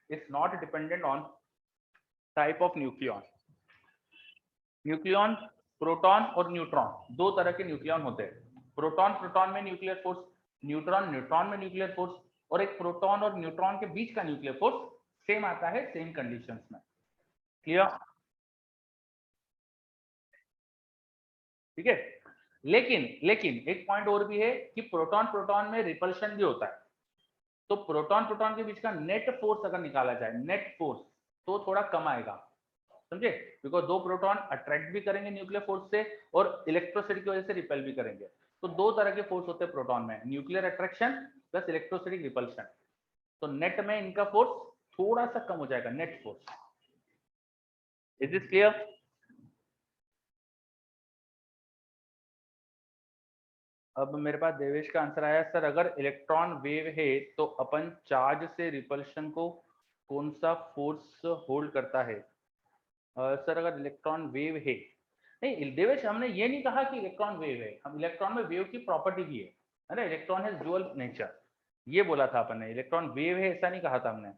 is not dependent on type of nucleon. Nucleon, proton और neutron, दो तरह के nucleon होते हैं। Proton proton में nuclear force, neutron neutron में nuclear force, और एक प्रोटॉन और न्यूट्रॉन के बीच का न्यूक्लियर फोर्स सेम आता है सेम कंडीशंस में। क्लियर? ठीक है, लेकिन लेकिन एक पॉइंट और भी है कि प्रोटॉन प्रोटॉन में रिपल्शन भी होता है। तो प्रोटॉन प्रोटॉन के बीच का नेट फोर्स अगर निकाला जाए, नेट फोर्स, तो थोड़ा कम आएगा, समझे? बिकॉज दो प्रोटॉन अट्रैक्ट भी करेंगे न्यूक्लियर फोर्स से और इलेक्ट्रोसिटी की वजह से रिपेल भी करेंगे। तो दो तरह के फोर्स होते हैं प्रोटॉन में, न्यूक्लियर अट्रैक्शन प्लस इलेक्ट्रोसिटिक रिपल्शन। तो नेट में इनका फोर्स थोड़ा सा कम हो जाएगा, net force. Is this clear? अब मेरे पास देवेश का आंसर आया, सर अगर इलेक्ट्रॉन वेव है तो अपन चार्ज से रिपल्शन को कौन सा फोर्स होल्ड करता है? सर अगर इलेक्ट्रॉन वेव है, नहीं देवेश हमने ये नहीं कहा कि इलेक्ट्रॉन वेव है, हम इलेक्ट्रॉन में वेव की प्रॉपर्टी भी है ना, इलेक्ट्रॉन है ड्यूअल नेचर, ये बोला था अपन ने। इलेक्ट्रॉन वेव है ऐसा नहीं कहा था हमने।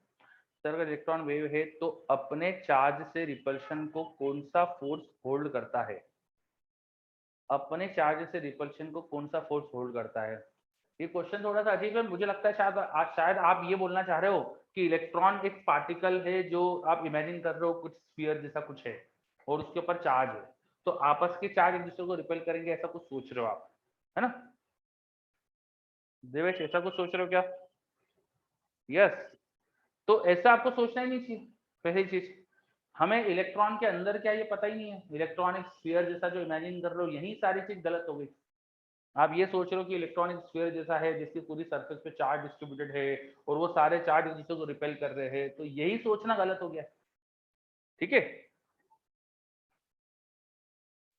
सर अगर इलेक्ट्रॉन वेव है तो अपने चार्ज से रिपल्शन को कौन सा फोर्स होल्ड करता है? अपने चार्ज से रिपल्शन को कौन सा फोर्स होल्ड करता है? ये क्वेश्चन थोड़ा सा अजीब है, मुझे लगता है शायद आप ये बोलना चाह रहे हो कि इलेक्ट्रॉन एक पार्टिकल है जो आप इमेजिन कर रहे हो कुछ स्फीयर जैसा कुछ है और उसके ऊपर चार्ज है, तो आपस के चार्ज एक दूसरे को रिपेल करेंगे, ऐसा कुछ सोच रहे हो आप, है ना? देवेश ऐसा कुछ सोच रहे हो क्या? यस। तो ऐसा आपको सोचना ही नहीं चाहिए। पहली चीज, हमें इलेक्ट्रॉन के अंदर क्या ये पता ही नहीं है, इलेक्ट्रॉन एक स्फीयर जैसा जो इमेजिन कर रहे हो, यही सारी चीज गलत हो गई। आप ये सोच रहे हो कि इलेक्ट्रॉनिक स्फीयर जैसा है जिसकी पूरी सरफेस पे चार्ज डिस्ट्रीब्यूटेड है और वो सारे चार्ज एक दूसरे को रिपेल कर रहे हैं, तो यही सोचना गलत हो गया। ठीक है,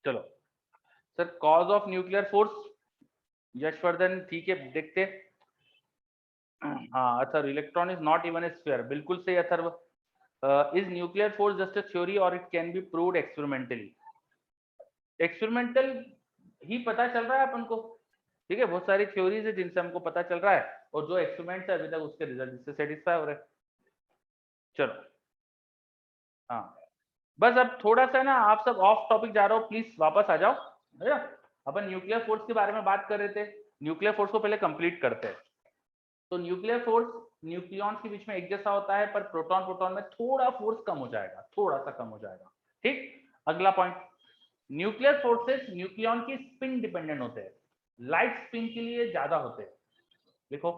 चलो sir, cause of nuclear force, Yashvardhan ठीक है देखते। हाँ Atharv, electron is not even a sphere, बिल्कुल सही Atharv. Is nuclear force just a theory और it can be proved experimentally? Experimental ही पता चल रहा है अपन को। ठीक है, बहुत सारी थ्योरीज है जिनसे हमको पता चल रहा है और जो एक्सपेरिमेंट्स है अभी तक उसके रिजल्ट से सेटिस्फाई हो रहे हैं। चलो, हाँ बस अब थोड़ा सा ना आप सब ऑफ टॉपिक जा रहे हो, प्लीज वापस आ जाओ, है ना? अपन न्यूक्लियर फोर्स के बारे में बात कर रहे थे, न्यूक्लियर फोर्स को पहले कंप्लीट करते हैं। तो न्यूक्लियर फोर्स न्यूक्लियॉन्स के बीच में एक जैसा होता है, पर प्रोटॉन प्रोटॉन में थोड़ा फोर्स कम हो जाएगा, थोड़ा सा कम हो जाएगा। ठीक, अगला पॉइंट, न्यूक्लियर फोर्सेस न्यूक्लियॉन की स्पिन डिपेंडेंट होते हैं, लाइट स्पिन के लिए ज्यादा होते हैं। देखो,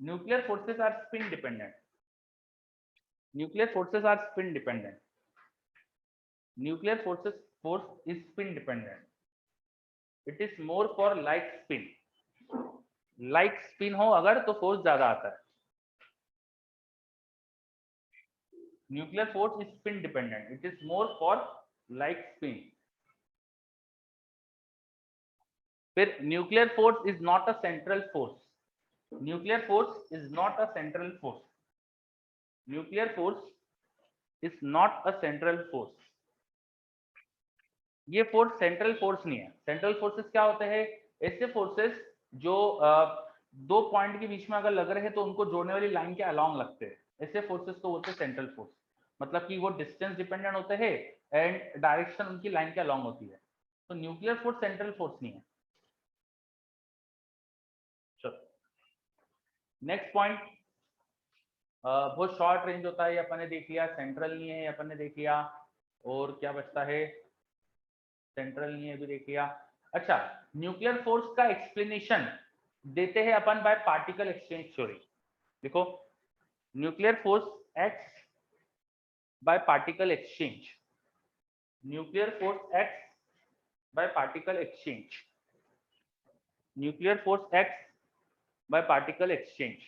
nuclear forces are spin dependent, nuclear forces are spin dependent, nuclear forces force is spin dependent, it is more for light spin. Light spin हो अगर तो फोर्स ज्यादा आता है। Nuclear force is spin dependent, it is more for light spin. फिर nuclear force is not a central force, nuclear force is not a central force, nuclear force is not a central force. ये force central force नहीं है। Central forces क्या होते हैं? ऐसे forces जो दो पॉइंट के बीच में अगर लग रहे हैं तो उनको जोड़ने वाली लाइन के अलोंग लगते हैं, ऐसे फोर्सेस को बोलते हैं सेंट्रल फोर्स। मतलब कि वो डिस्टेंस डिपेंडेंट होते हैं एंड डायरेक्शन उनकी लाइन के अलोंग होती है। तो न्यूक्लियर फोर्स सेंट्रल फोर्स नहीं है। चलो नेक्स्ट पॉइंट, बहुत शॉर्ट रेंज होता है, ये अपन ने देख लिया। सेंट्रल नहीं है, ये अपन ने देख लिया। और क्या बचता है? सेंट्रल नहीं है भी देख लिया। अच्छा, न्यूक्लियर फोर्स का एक्सप्लेनेशन देते हैं अपन बाय पार्टिकल एक्सचेंज थ्योरी। देखो, nuclear force act by particle exchange, nuclear force act by particle exchange, nuclear force act by particle exchange.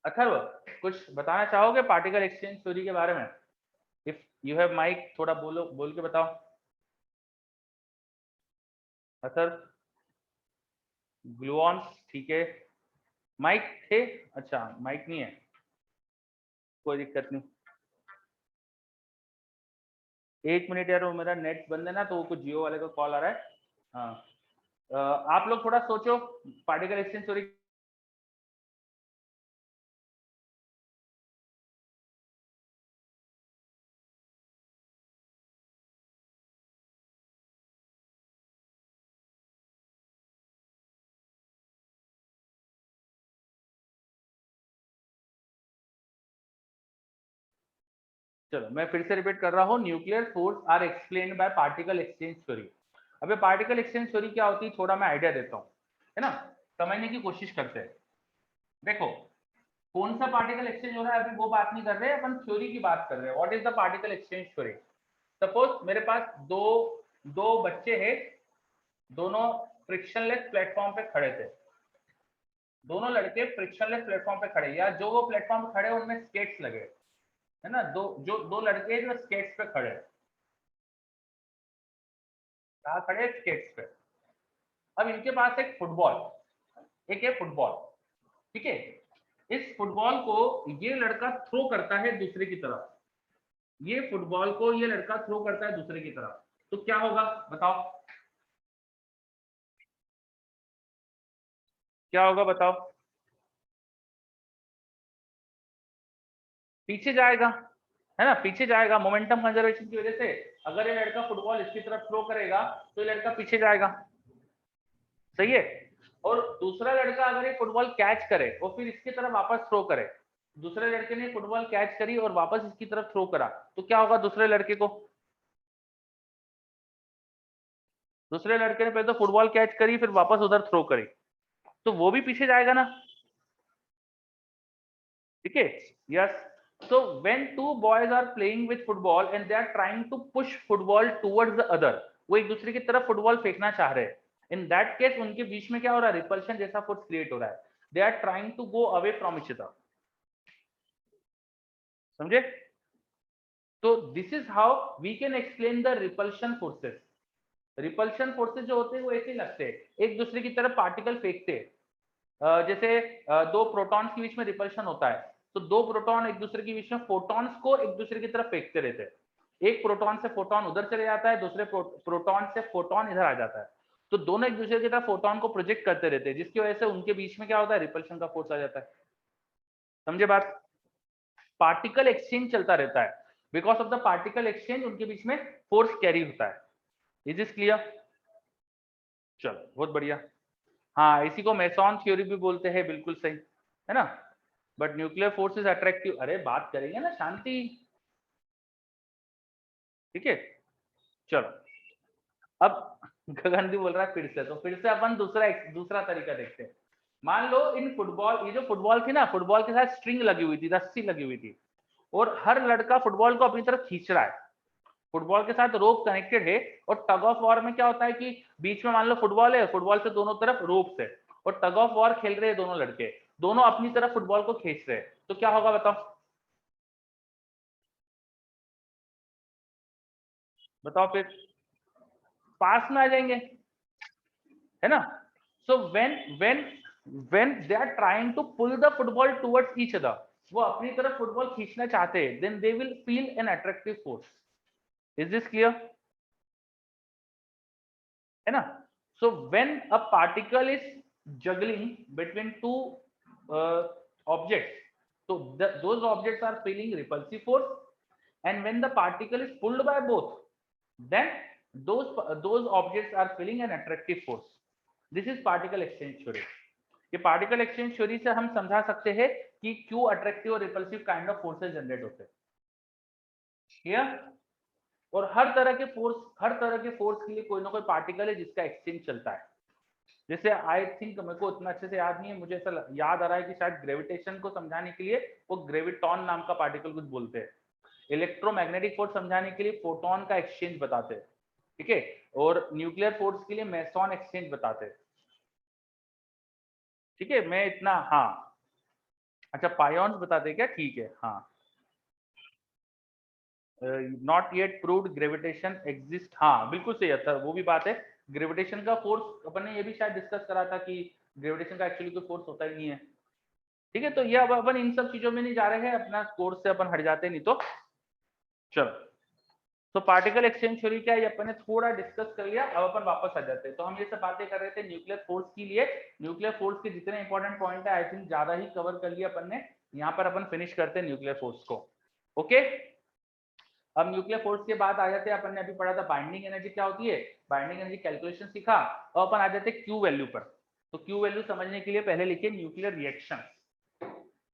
Atharva, कुछ बताना चाहोगे पार्टिकल एक्सचेंज थ्योरी के बारे में? इफ यू हैव माइक, थोड़ा बोलो, बोल के बताओ। अथर्व, ग्लूऑन्स, ठीक है। माइक थे? अच्छा, माइक नहीं है, कोई दिक्कत नहीं। 1 मिनट यार, वो मेरा नेट बंद है ना, तो वो कुछ जियो वाले का कॉल आ रहा है। हाँ, आप लोग थोड़ा सोचो पार्टिकल एक्सचेंज थ्योरी। चलो मैं फिर से रिपीट कर रहा हूँ, nuclear force are explained by particle exchange theory. अबे पार्टिकल एक्सचेंज थ्योरी क्या होती है, थोड़ा मैं आइडिया देता हूँ, है ना, समझने की कोशिश करते हैं। देखो, कौन सा पार्टिकल एक्सचेंज हो रहा है अभी वो बात नहीं कर रहे, अपन थ्योरी की बात कर रहे हैं। What is the particle exchange theory? Suppose मेरे पास दो दो बच्चे हैं, दोनों फ्रिक्शनलेस प्लेटफॉर्म पे खड़े थे, दोनों लड़के फ्रिक्शनलेस प्लेटफॉर्म पे खड़े, या जो वो प्लेटफॉर्म पे खड़े उनमें स्केट्स लगे, है ना, दो लड़के जो स्केट्स पे खड़े, कहाँ खड़े? स्केट्स पे। अब इनके पास एक फुटबॉल, एक है फुटबॉल, ठीक है। इस फुटबॉल को ये लड़का थ्रो करता है दूसरे की तरफ, ये फुटबॉल को ये लड़का थ्रो करता है दूसरे की तरफ, तो क्या होगा बताओ? क्या होगा बताओ? पीछे जाएगा, है ना, पीछे जाएगा मोमेंटम कंजर्वेशन की वजह से। अगर ये लड़का फुटबॉल इसकी तरफ थ्रो करेगा तो ये लड़का पीछे जाएगा, सही है। और दूसरा लड़का अगर ये फुटबॉल कैच करे और फिर इसकी तरफ वापस थ्रो करे, दूसरे लड़के ने फुटबॉल कैच करी और वापस इसकी तरफ थ्रो करा, तो क्या होगा दूसरे लड़के को? दूसरे लड़के ने पहले तो फुटबॉल कैच करी, फिर वापस उधर थ्रो करी, तो वो भी पीछे जाएगा ना, ठीक है। Yes, so when two boys are playing with football and they are trying to push football towards the other, वो एक दूसरे की तरफ फुटबॉल फेंकना चाह रहे हैं, इन दैट केस उनके बीच में क्या हो रहा है? रिपल्शन जैसा फोर्स क्रिएट हो रहा है, they are trying to go away from each other, समझे? तो this is how we can explain the repulsion forces. Repulsion forces जो होते हैं वो ऐसे लगते हैं, एक दूसरे की तरफ पार्टिकल फेंकते हैं, जैसे दो प्रोटॉन्स के बीच में रिपल्शन होता है, तो दो प्रोटॉन एक दूसरे के बीच में फोटॉन्स को एक दूसरे की तरफ फेंकते रहते हैं, एक प्रोटॉन से फोटॉन उधर चले जाता है, दूसरे प्रोटॉन से फोटॉन इधर आ जाता है, तो दोनों एक दूसरे की तरफ फोटॉन को प्रोजेक्ट करते रहते हैं, जिसकी वजह से उनके बीच में क्या होता है? रिपल्शन का फोर्स आ जाता है, समझे बात? पार्टिकल एक्सचेंज चलता रहता है, because of the particle exchange उनके बीच में फोर्स कैरी होता है। Is this clear? चलो बहुत बढ़िया। हाँ, इसी को मेसॉन थ्योरी भी बोलते हैं, बिल्कुल सही है ना। But nuclear force is attractive, अरे बात करेंगे ना, शांति, ठीक है। चलो, अब गगन भी बोल रहा है फिर से, तो फिर से अपन दूसरा दूसरा तरीका देखते हैं। मान लो इन फुटबॉल, ये जो फुटबॉल थी ना, फुटबॉल के साथ स्ट्रिंग लगी हुई थी, रस्सी लगी हुई थी, और हर लड़का फुटबॉल को अपनी तरफ खींच रहा है, फुटबॉल के साथ रोप कनेक्टेड है, और टग ऑफ वॉर में क्या होता है कि बीच में मान लो फुटबॉल है, फुटबॉल से दोनों तरफ रोप्स है, और टग ऑफ वॉर खेल रहे हैं दोनों लड़के, दोनों अपनी तरफ फुटबॉल को खींच रहे हैं, तो क्या होगा बताओ? बताओ फिर, पास में आ जाएंगे, है ना। So when they are trying to pull the football towards each other, वो अपनी तरफ फुटबॉल खींचना चाहते हैं, then they will feel an attractive force. Is this clear? है ना। So when a particle is juggling between two objects, so those objects are feeling repulsive force, and when the particle is pulled by both, then those objects are feeling an attractive force. This is particle exchange theory. ये particle exchange theory से हम समझा सकते हैं कि क्यों attractive और repulsive kind of forces generate होते हैं। क्लियर? और हर तरह के फोर्स के लिए कोई ना कोई पार्टिकल है जिसका एक्सचेंज चलता है। जैसे आई थिंक, मेरे को उतना अच्छे से याद नहीं है, मुझे ऐसा याद आ रहा है कि शायद ग्रेविटेशन को समझाने के लिए वो ग्रेविटॉन नाम का पार्टिकल कुछ बोलते हैं, इलेक्ट्रोमैग्नेटिक फोर्स समझाने के लिए फोटोन का एक्सचेंज बताते हैं, ठीक है, और न्यूक्लियर फोर्स के लिए मेसॉन एक्सचेंज बताते हैं, ठीक है। मैं इतना, हाँ, अच्छा पायोन्स बताते क्या, ठीक है, हाँ। Not yet proved gravitation exist, हाँ बिल्कुल सही है, वो भी बात है। ग्रेविटेशन का फोर्स अपन ने ये भी शायद डिस्कस करा था कि ग्रेविटेशन का एक्चुअली कोई फोर्स होता ही नहीं है, ठीक है। तो ये अब अपन इन सब चीजों में नहीं जा रहे हैं, अपना कोर्स से अपन हट जाते, नहीं तो चलो। तो पार्टिकल एक्सचेंज थ्योरी क्या है, ये अपन ने थोड़ा डिस्कस कर लिया, अब अपन वापस आ जाते हैं। तो हम ये सब बातें कर रहे थे न्यूक्लियर फोर्स के लिए, न्यूक्लियर फोर्स के जितने इंपॉर्टेंट पॉइंट है आई थिंक ज्यादा ही कवर कर लिया अपन ने, यहाँ पर अपन फिनिश करते हैं न्यूक्लियर फोर्स को, ओके। अब न्यूक्लियर फोर्स के बाद आ जाते हैं, अपन ने अभी पढ़ा था बाइंडिंग एनर्जी क्या होती है, बाइंडिंग एनर्जी कैलकुलेशन सीखा, और अपन आ जाते हैं क्यू वैल्यू पर। तो क्यू वैल्यू समझने के लिए पहले लिखिए nuclear reaction,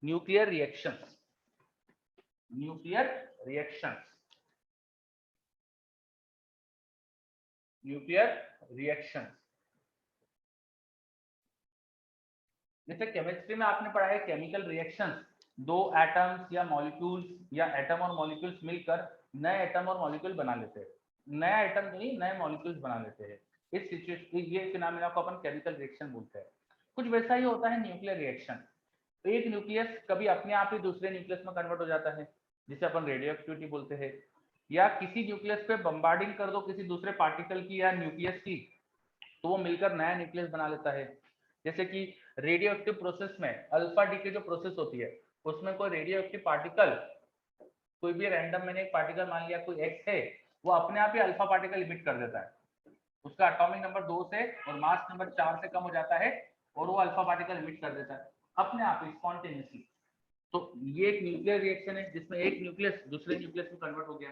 nuclear reaction, nuclear reaction, nuclear reaction. जैसे केमिस्ट्री में आपने पढ़ा है केमिकल रिएक्शंस, दो एटम्स या मॉलिक्यूल्स या एटम और मॉलिक्यूल्स मिलकर नए एटम और मॉलिक्यूल बना लेते हैं, नया एटम नहीं नए मॉलिक्यूल्स बना लेते हैं। इस सिचुएशन, ये फिनोमेना को अपन केमिकल रिएक्शन बोलते हैं। कुछ वैसा ही होता है न्यूक्लियर रिएक्शन। तो एक न्यूक्लियस कभी अपने आप ही दूसरे न्यूक्लियस में कन्वर्ट हो जाता है, जिसे अपन रेडियो एक्टिविटी बोलते हैं, या किसी न्यूक्लियस पे बम्बार्डिंग कर दो किसी दूसरे पार्टिकल की या न्यूक्लियस की, तो वो मिलकर नया न्यूक्लियस बना लेता है। जैसे कि रेडियो एक्टिव प्रोसेस में अल्फा डी की जो प्रोसेस होती है, उसमें कोई रेडियो एक्टिव पार्टिकल, कोई भी रैंडम, मैंने एक पार्टिकल मान लिया कोई एक्स है, वो अपने आप ही अल्फा पार्टिकल इमिट कर देता है, उसका एटॉमिक नंबर 2 से और मास नंबर 4 से कम हो जाता है, और वो अल्फा पार्टिकल इमिट कर देता है अपने आप ही स्पॉन्टेनियसली। तो ये एक न्यूक्लियर रिएक्शन है जिसमें एक न्यूक्लियस दूसरे न्यूक्लियस में कन्वर्ट हो गया।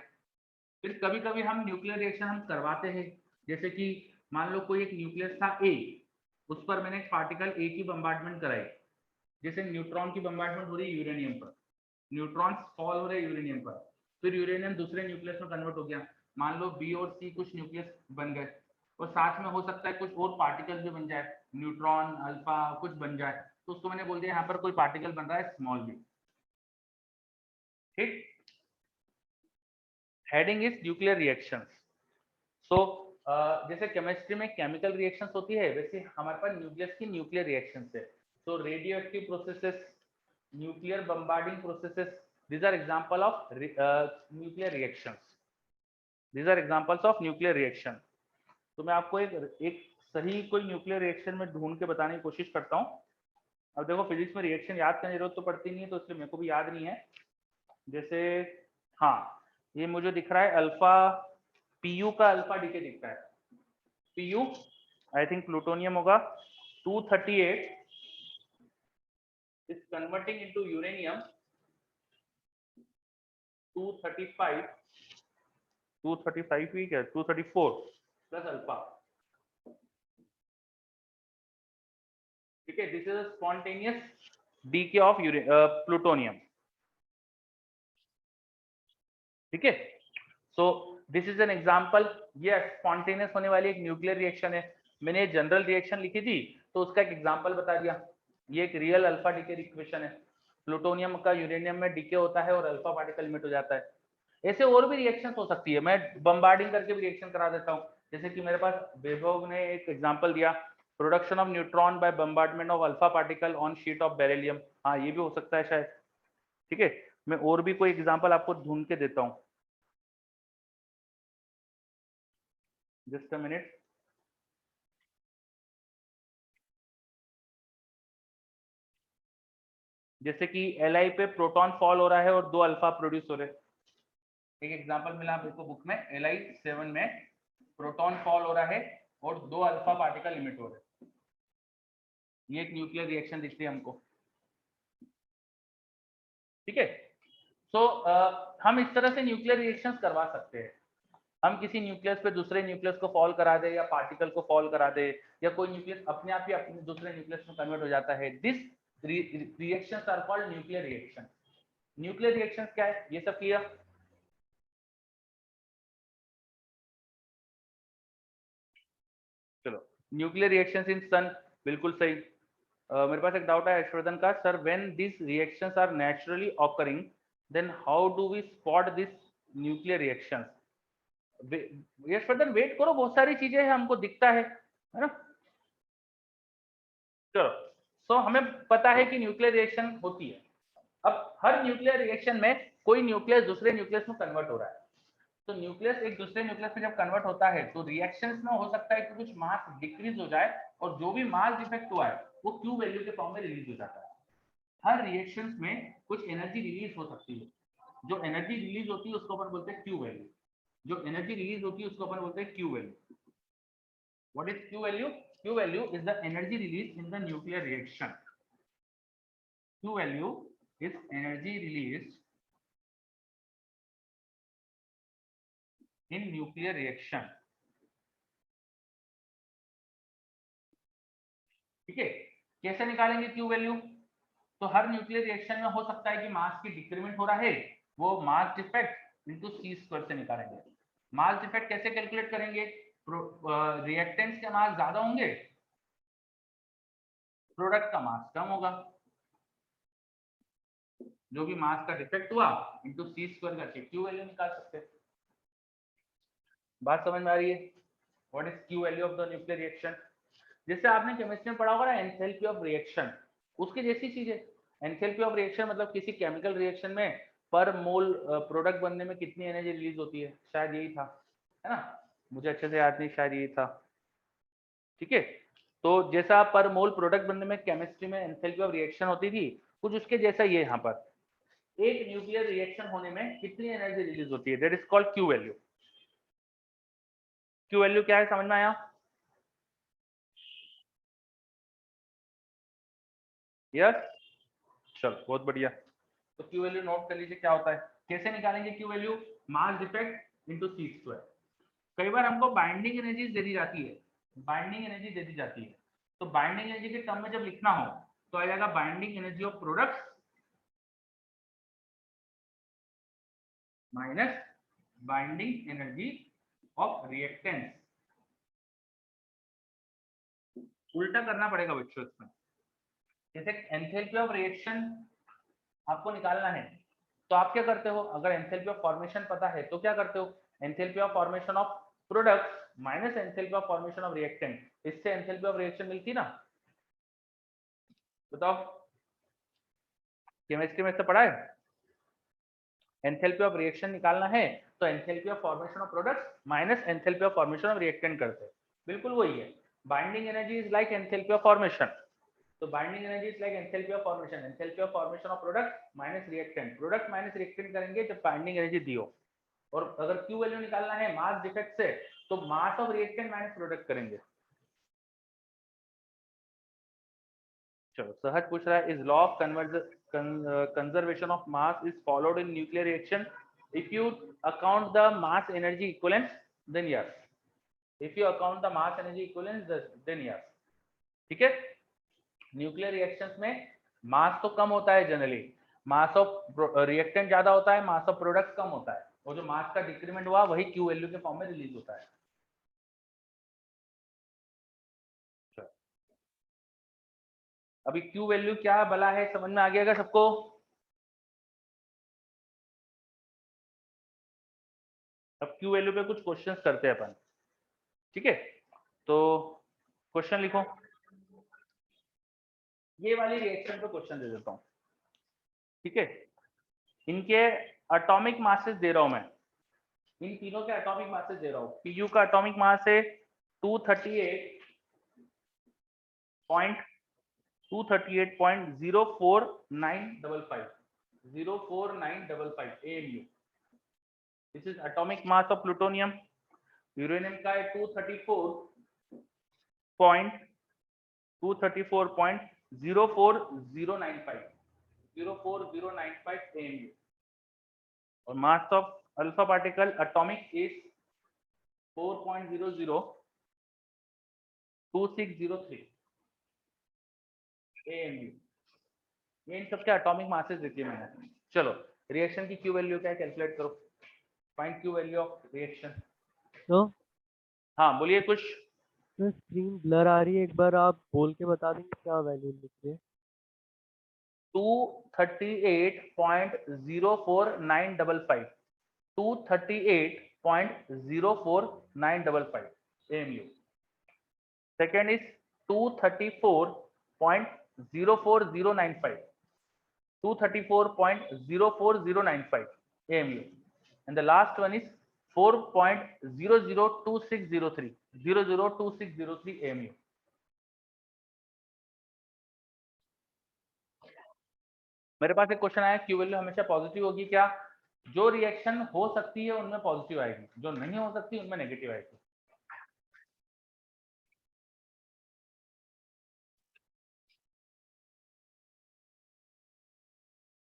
फिर कभी कभी हम न्यूक्लियर रिएक्शन हम करवाते हैं, जैसे कि मान लो कोई एक न्यूक्लियस था ए, उस पर मैंने एक पार्टिकल ए की बम्बार्टमेंट कराई, जैसे न्यूट्रॉन की बम्बार्टमेंट हो रही है यूरेनियम पर, न्यूट्रॉन फॉल हो रहे हैं यूरेनियम पर, फिर यूरेनियम दूसरे न्यूक्लियस में कन्वर्ट हो गया, मान लो बी और सी कुछ न्यूक्लियस बन गए, और साथ में हो सकता है कुछ और पार्टिकल भी बन जाए, न्यूट्रॉन अल्फा कुछ बन जाए, तो उसको मैंने बोल दिया यहाँ पर कोई पार्टिकल बन रहा है स्मॉल बी, ठीक। Heading is nuclear reactions. So जैसे केमिस्ट्री में केमिकल रिएक्शंस होती है, वैसे हमारे पास न्यूक्लियस की न्यूक्लियर रिएक्शंस है। So radio active processes, nuclear bombarding processes, these are example of nuclear reactions, these are examples of nuclear reaction। तो मैं आपको एक सही कोई न्यूक्लियर रिएक्शन में ढूंढ के बताने की कोशिश करता हूँ। अब देखो फिजिक्स में रिएक्शन याद करने की जरूरत तो पड़ती नहीं है, तो इसलिए मेरे को भी याद नहीं है। जैसे, हाँ, ये मुझे दिख रहा है अल्फा, पीयू का अल्फा डीके दिखता है, पीयू आई थिंक प्लूटोनियम होगा, 238 is converting into uranium 235, 235 ही क्या 234 प्लस अल्फा, ठीक है। This is a spontaneous DK of plutonium, ठीक है। So this is an example, ये स्पॉन्टेनियस होने वाली एक न्यूक्लियर रिएक्शन है। मैंने जनरल रिएक्शन लिखी थी तो उसका एक एग्जांपल बता दिया, ये एक रियल अल्फा डीके इक्वेशन है, प्लूटोनियम का यूरेनियम में डीके होता है और अल्फा पार्टिकल इमिट हो जाता है। ऐसे और भी रिएक्शन हो सकती है, मैं बम्बार्डिंग करके भी रिएक्शन करा देता हूँ, जैसे कि मेरे पास वैभव ने एक एग्जांपल दिया, production of neutron by bombardment of alpha particle on sheet of beryllium, हाँ ये भी हो सकता है शायद, ठीक है। मैं और भी कोई एग्जांपल आपको ढूंढ के देता हूँ, जस्ट अ मिनट। जैसे कि Li पे प्रोटॉन फॉल हो रहा है और दो अल्फा प्रोड्यूस हो रहे हैं, एक एग्जांपल मिला आपको बुक में, Li7 में प्रोटॉन फॉल हो रहा है और दो अल्फा पार्टिकल इमिट हो रहे हैं, ये एक न्यूक्लियर रिएक्शन दिखती है हमको, ठीक है। सो हम इस तरह से न्यूक्लियर रिएक्शंस करवा सकते हैं, हम किसी न्यूक्लियस पे दूसरे न्यूक्लियस को फॉल करा दे या पार्टिकल को फॉल करा दे, या कोई न्यूक्लियस अपने आप ही अपने दूसरे न्यूक्लियस में कन्वर्ट हो जाता है, this reactions are called nuclear reaction. Nuclear reactions क्या है, ये सब clear. Nuclear reactions in sun, बिल्कुल सही। मेरे पास एक डाउट है यशवर्धन का, sir when this reactions are naturally occurring then how do we spot this nuclear reactions? Yashvardhan wait करो, बहुत सारी चीजें हैं, हमको दिखता है ना। चलो, सो हमें पता है कि न्यूक्लियर रिएक्शन होती है। अब हर न्यूक्लियर रिएक्शन में कोई न्यूक्लियस दूसरे न्यूक्लियस में कन्वर्ट हो रहा है। तो न्यूक्लियस एक दूसरे न्यूक्लियस में जब कन्वर्ट होता है तो रिएक्शंस में हो सकता है कि कुछ मास डिक्रीज हो जाए और जो भी मास डिफेक्ट हुआ है वो क्यू वैल्यू के फॉर्म में रिलीज हो जाता है। हर रिएक्शंस में कुछ एनर्जी रिलीज हो सकती है, जो एनर्जी रिलीज होती है उसको अपन बोलते हैं क्यू वैल्यू। जो एनर्जी रिलीज होती है उसको अपन बोलते हैं Q value. What is Q value? Q value is the energy release in the nuclear reaction. Q value is energy release in nuclear reaction. ठीक है, कैसे निकालेंगे क्यू वैल्यू? तो हर न्यूक्लियर रिएक्शन में हो सकता है कि मास की डिक्रीमेंट हो रहा है, वो मास डिफेक्ट इनटू सी स्क्वायर से निकालेंगे। मास डिफेक्ट कैसे कैलकुलेट करेंगे? रिएक्टेंट्स के मास ज्यादा होंगे, प्रोडक्ट का मास कम होगा, जो भी मास का डिफेक्ट हुआ इनटू सी स्क्वायर करके क्यू वैल्यू निकाल सकते हैं। बात समझ में आ रही है? What is Q value of the nuclear reaction? जैसे आपने केमिस्ट्री में पढ़ा होगा ना एंथैल्पी ऑफ रिएक्शन, उसकी जैसी चीज है। एंथैल्पी ऑफ रिएक्शन मतलब किसी केमिकल रिएक्शन में पर मोल प्रोडक्ट बनने में कितनी एनर्जी रिलीज होती है, शायद यही था, है ना? मुझे अच्छे से याद नहीं, शायद यही था। ठीक है, तो जैसा पर मोल प्रोडक्ट बनने में केमिस्ट्री में एंथैल्पी ऑफ रिएक्शन होती थी, कुछ उसके जैसा ये यहाँ पर एक न्यूक्लियर रिएक्शन होने में कितनी एनर्जी रिलीज होती है, that is called Q value. Q value क्या है, समझ में आया? यस, चलो बहुत बढ़िया। तो क्यू वैल्यू नोट कर लीजिए क्या होता है। कैसे निकालेंगे Q value? Mass defect into C square. कई बार हमको बाइंडिंग एनर्जी दे दी जाती है, बाइंडिंग एनर्जी दे दी जाती है, तो बाइंडिंग एनर्जी के टर्म में जब लिखना हो तो आ जाएगा binding energy of products minus binding energy of reactants. उल्टा करना पड़ेगा बच्चों इसमें। जैसे एंथैल्पी ऑफ रिएक्शन आपको निकालना है, तो आप क्या करते हो? अगर एंथैल्पी ऑफ फॉर्मेशन पता है तो क्या करते हो? Enthalpy of formation of products minus enthalpy of formation of reactant, इससे एंथैल्पी ऑफ रिएक्शन मिलती ना। बताओ, केमिस्ट्री में से पढ़ा है? एंथैल्पी ऑफ रिएक्शन निकालना है तो enthalpy of formation of products minus enthalpy of formation of reactant करते हैं। बिल्कुल वही है। Binding energy is like enthalpy of formation, तो binding energy is like enthalpy of formation, enthalpy of formation of product minus reactant, product minus reactant करेंगे जब binding energy दी हो। और अगर क्यू वैल्यू निकालना है मास डिफेक्ट से तो mass of reactant minus product करेंगे। चलो, सहज पूछ रहा है, is law of conservation of mass is followed in nuclear reaction if you account the mass energy equivalence then yes, if you account the mass energy equivalence then yes. ठीक है, nuclear reactions में मास तो कम होता है generally, mass of reactant ज्यादा होता है, mass of product कम होता है, और जो मास का डिक्रीमेंट हुआ वही क्यू वैल्यू के फॉर्म में रिलीज होता है। अभी क्यू वैल्यू क्या भला है, समझ में आ गया क्या सबको? अब क्यू वैल्यू पे कुछ क्वेश्चंस करते हैं अपन। ठीक है, तो क्वेश्चन लिखो। ये वाली रिएक्शन पे क्वेश्चन दे देता हूँ। ठीक है, इनके एटॉमिक मासेस दे रहा हूं मैं, इन तीनों के एटॉमिक मासेस दे रहा हूँ। पीयू का एटॉमिक मास है 238.04955 04955 AMU। This is atomic mass of plutonium. Uranium का है 234.04095 04095 AMU। और mass of alpha particle atomic is 4.002603 AMU। ये इन सबके एटॉमिक मासेस देती है मैंने। चलो, रिएक्शन की क्यू वैल्यू क्या है, कैलकुलेट करो। Find Q value of reaction. तो हाँ बोलिए कुछ। सर स्क्रीन ब्लर आ रही है, एक बार आप बोल के बता देंगे क्या वैल्यू लिख रहे हैं? 238.04955 238.04955 AMU. Second is 234.04095 234.04095 AMU. And the last one is 4.002603 002603 AMU. मेरे पास एक क्वेश्चन आया, क्यू वैल्यू हमेशा पॉजिटिव होगी क्या? जो रिएक्शन हो सकती है उनमें पॉजिटिव आएगी, जो नहीं हो सकती उनमें नेगेटिव आएगी।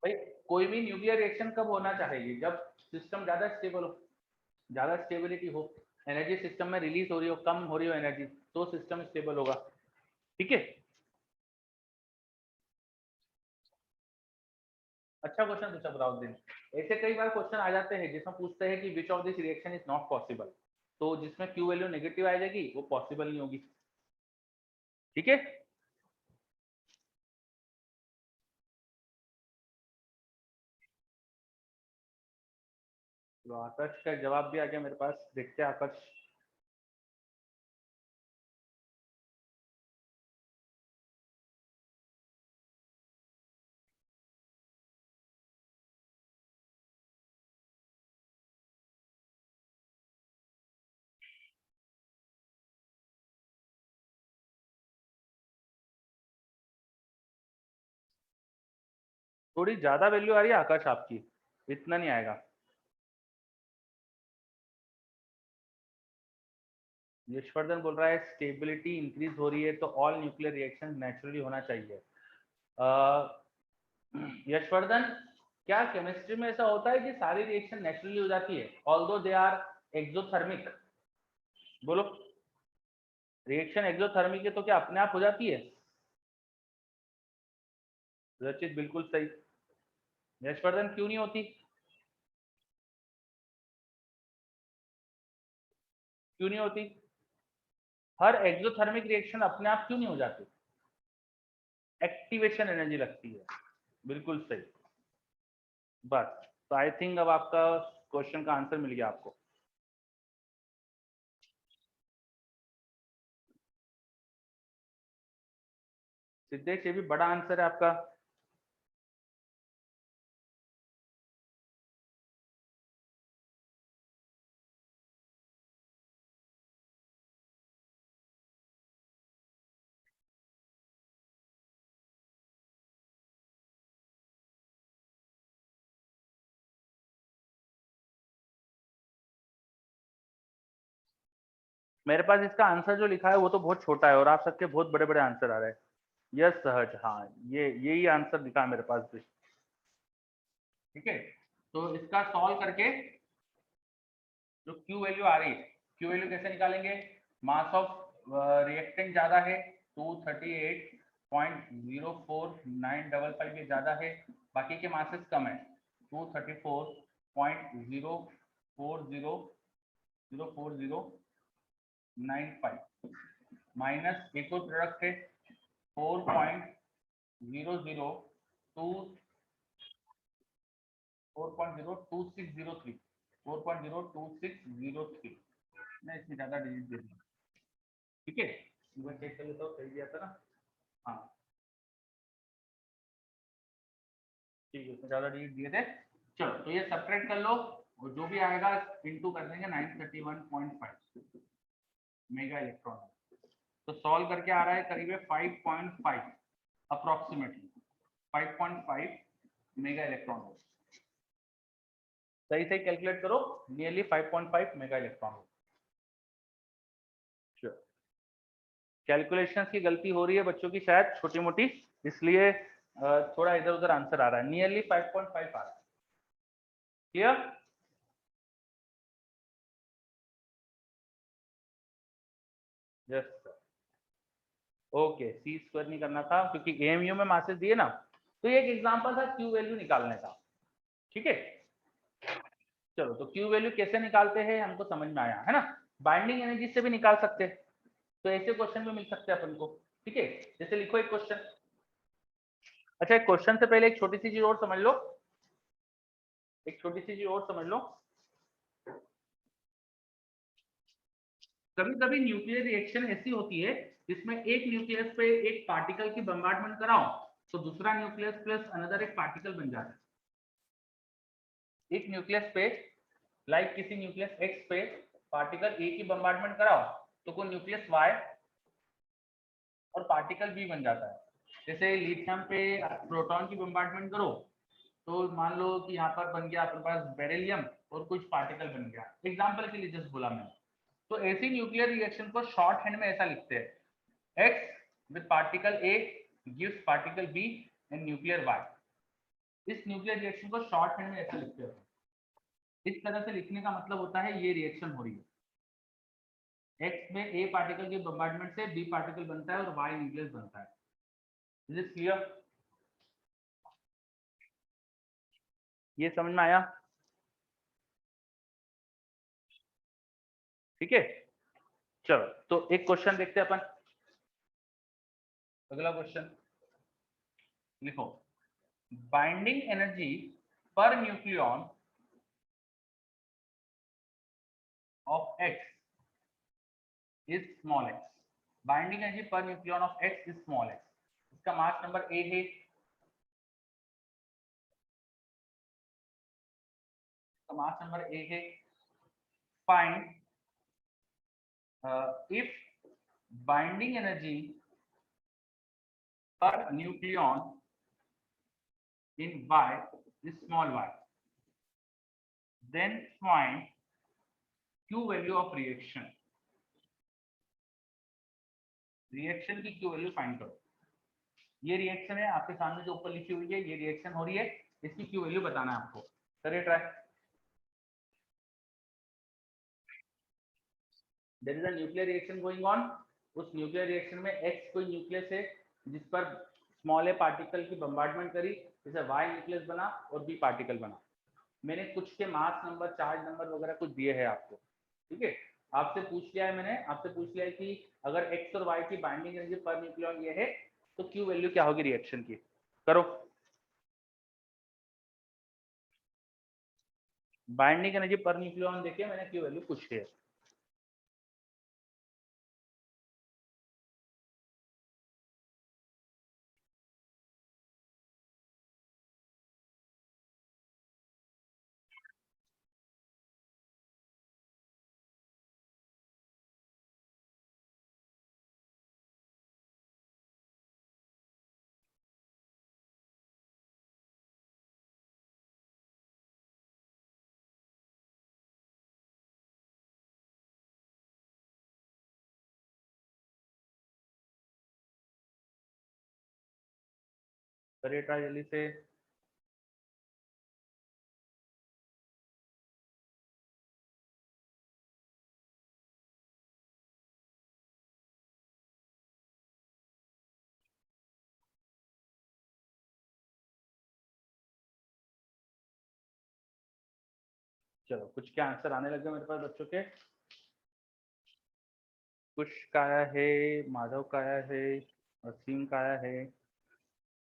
भाई कोई भी न्यूक्लियर रिएक्शन कब होना चाहिए? जब सिस्टम ज्यादा स्टेबल हो, ज्यादा स्टेबिलिटी हो, एनर्जी सिस्टम में रिलीज हो रही हो, कम हो रही हो एनर्जी, तो सिस्टम स्टेबल होगा। ठीक है, अच्छा क्वेश्चन पूछा बराउद्दीन। ऐसे कई बार क्वेश्चन आ जाते हैं जिसमें पूछते हैं कि which of this reaction is not possible, तो जिसमें क्यू वैल्यू नेगेटिव आ जाएगी वो पॉसिबल नहीं होगी। ठीक है, तो आकाश का जवाब भी आ गया मेरे पास, देखते हैं आकाश। थोड़ी ज्यादा वैल्यू आ रही है आकाश आपकी, इतना नहीं आएगा। यशवर्धन बोल रहा है स्टेबिलिटी इंक्रीज हो रही है तो ऑल न्यूक्लियर रिएक्शन नेचुरली होना चाहिए। यशवर्धन, क्या केमिस्ट्री में ऐसा होता है कि सारी रिएक्शन नेचुरली हो जाती है ऑल्दो दे आर एक्सोथर्मिक? बोलो, रिएक्शन एक्सोथर्मिक है तो क्या अपने आप हो जाती है? रचित बिल्कुल सही। यशवर्धन, क्यों नहीं होती? क्यों नहीं होती? हर एक्सोथर्मिक रिएक्शन अपने आप क्यों नहीं हो जाती? एक्टिवेशन एनर्जी लगती है, बिल्कुल सही। बस, तो आई थिंक अब आपका क्वेश्चन का आंसर मिल गया आपको। सिद्धेश, ये भी बड़ा आंसर है आपका। मेरे पास इसका आंसर जो लिखा है वो तो बहुत छोटा है और आप सबके बहुत बड़े बड़े आंसर आ रहे हैं। यस सहज, हाँ, ये यही आंसर लिखा है मेरे पास भी। ठीक है, तो इसका सॉल्व करके जो क्यू वैल्यू आ रही है, क्यू वैल्यू कैसे निकालेंगे? मास ऑफ रिएक्टेंट ज्यादा है 238.04955, ये ज्यादा है, बाकी के मासेस कम है 234.04095 माइनस एक और प्रोडक्ट है 4.002 4.02603 मैं इसमें ज्यादा डिजिट दे दूंगा। ठीक है, एक बार चेक कर लेता हूँ, सही दिया था ना? हाँ ठीक है, उसमें ज्यादा डिजिट दिए थे। चलो, तो ये सब्ट्रैक्ट कर लो और जो भी आएगा इनटू कर देंगे 931.5 मेगा इलेक्ट्रॉन। तो सॉल्व करके आ रहा है करीब 5.5, अप्रोक्सीमेटली 5.5 मेगा इलेक्ट्रॉन वोल्ट। सही सही कैलकुलेट करो, nearly 5.5 mega electron volt. Calculations की गलती हो रही है बच्चों की शायद छोटी मोटी, इसलिए थोड़ा इधर उधर आंसर आ रहा है। नियरली 5.5 आ रहा है। क्लियर? Yes sir. ओके, सी स्क्वायर नहीं करना था क्योंकि एएमयू में मासेस दिए ना, तो ये एक एग्जांपल था क्यू वैल्यू निकालने का। ठीक है, चलो, तो क्यू वैल्यू कैसे निकालते हैं हमको समझ में आया है ना? बाइंडिंग एनर्जी से भी निकाल सकते हैं। तो ऐसे क्वेश्चन भी मिल सकते हैं अपन को, ठीक है। जैसे लिखो एक क्वेश्चन। अच्छा, एक क्वेश्चन से पहले एक छोटी सी चीज और समझ लो, एक छोटी सी चीज और समझ लो। कभी कभी न्यूक्लियर रिएक्शन ऐसी होती है जिसमें एक न्यूक्लियस पे एक पार्टिकल की बम्बार्डमेंट कराओ तो दूसरा न्यूक्लियस प्लस अनदर एक पार्टिकल बन जाता है। एक न्यूक्लियस पे, लाइक किसी न्यूक्लियस एक्स पे पार्टिकल ए की बम्बार्डमेंट कराओ तो कोई न्यूक्लियस वाई और पार्टिकल बी बन जाता है। जैसे लिथियम पे प्रोटॉन की बम्बार्डमेंट करो तो मान लो कि यहाँ पर बन गया अपने पास बेरिलियम और कुछ पार्टिकल बन गया, एग्जाम्पल के लिए जस्ट बोला मैंने। तो ऐसी न्यूक्लियर रिएक्शन को शॉर्ट हैंड में ऐसा लिखते हैं, X with particle A gives particle B and nuclear Y. इस न्यूक्लियर रिएक्शन को शॉर्ट हैंड में ऐसा लिखते हैं। इस तरह से लिखने का मतलब होता है ये रिएक्शन हो रही है, एक्स में ए पार्टिकल की बम्बार्डमेंट से बी पार्टिकल बनता है और वाई न्यूक्लियस बनता है। Is it clear? ये समझ में आया? ठीक है, चलो तो एक क्वेश्चन देखते हैं अपन। अगला क्वेश्चन लिखो, binding energy per nucleon of x is small x. Binding energy per nucleon of x is small x. इसका मास नंबर ए है, इसका मास नंबर ए है। Find if binding energy per nucleon in Y is small y, then find Q value of reaction. Reaction की Q value find करो। ये reaction है आपके सामने जो ऊपर लिखी हुई है, ये रिएक्शन हो रही है, इसकी Q वैल्यू बताना है आपको। करिए try. There is a nuclear reaction going on. उस न्यूक्लियर रिएक्शन में X कोई न्यूक्लियस है जिस पर स्मॉल ए पार्टिकल की बम्बार्डमेंट करी, जैसे Y न्यूक्लियस बना और B पार्टिकल बना। मैंने कुछ के मास नंबर, चार्ज नंबर वगैरह कुछ दिए हैं आपको, ठीक है। आपसे पूछ लिया है, मैंने आपसे पूछ लिया है कि अगर एक्स और वाई की बाइंडिंग एनर्जी पर न्यूक्लियन ये है तो क्यू वैल्यू क्या होगी रिएक्शन की। करो। बाइंडिंग एनर्जी पर न्यूक्लियन देखिए, मैंने क्यू वैल्यू पूछ ली है। करिए ट्राई जल्दी से। चलो कुछ के आंसर आने लगे मेरे पास बच्चों के। कुछ का आया है, माधव का आया है, असीम का आया है।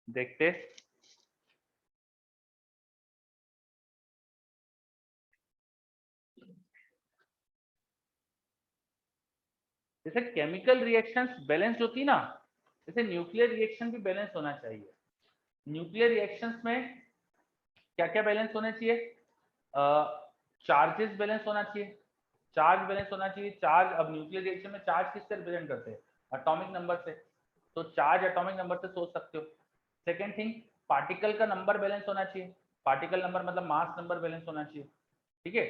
देखते। जैसे केमिकल रिएक्शंस बैलेंस होती ना, जैसे न्यूक्लियर रिएक्शन भी बैलेंस होना चाहिए। न्यूक्लियर रिएक्शंस में क्या क्या बैलेंस होने चाहिए? चार्जेस बैलेंस होना चाहिए, चार्ज बैलेंस होना चाहिए। चार्ज, अब न्यूक्लियर रिएक्शन में चार्ज किससे रिप्रेजेंट करते हैं? एटॉमिक नंबर से, तो चार्ज एटॉमिक नंबर से सोच सकते हो। सेकेंड थिंग, पार्टिकल का नंबर बैलेंस होना चाहिए। पार्टिकल नंबर मतलब मास नंबर बैलेंस होना चाहिए, ठीक है,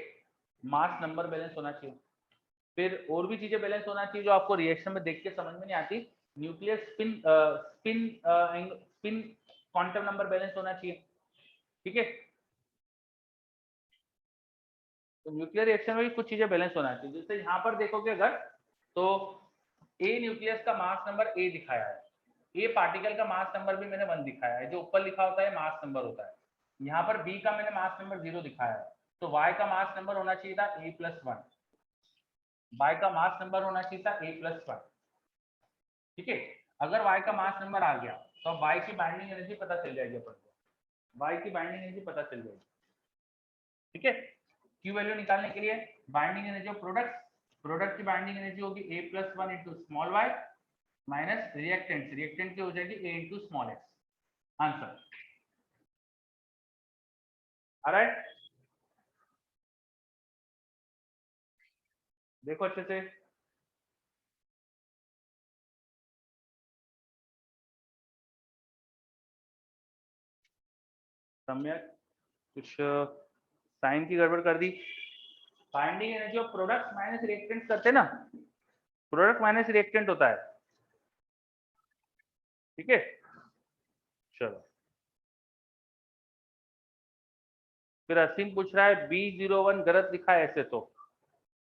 मास नंबर बैलेंस होना चाहिए। फिर और भी चीजें बैलेंस होना चाहिए जो आपको रिएक्शन में देख के समझ में नहीं आती। Nuclear spin spin spin quantum number balance होना चाहिए, ठीक है। तो न्यूक्लियर रिएक्शन में भी कुछ चीजें बैलेंस होना चाहिए। जैसे यहाँ पर देखोगे अगर, तो ए न्यूक्लियस का मास नंबर ए दिखाया है, ए पार्टिकल का मास नंबर भी मैंने 1 दिखाया है, जो ऊपर लिखा होता है मास नंबर होता है। यहाँ पर बी का मैंने मास नंबर 0 दिखाया है, तो वाई का मास नंबर होना चाहिए था a+1। वाई का मास नंबर होना चाहिए था a+1। ठीक है, अगर y का मास नंबर आ गया तो अब y की बाइंडिंग एनर्जी पता चल जाएगी अपन को, y की बाइंडिंग एनर्जी पता चल जाएगी। ठीक है, Q वैल्यू निकालने के लिए बाइंडिंग एनर्जी ऑफ प्रोडक्ट की बाइंडिंग एनर्जी होगी A+1 into small y minus reactant की हो जाएगी A into small x। Answer alright, देखो अच्छे से। सम्यक, कुछ साइन की गड़बड़ कर दी। Binding energy of product minus reactant करते ना, प्रोडक्ट माइनस रिएक्टेंट होता है। ठीक है, चलो फिर असीम पूछ रहा है B01 गलत लिखा है ऐसे, तो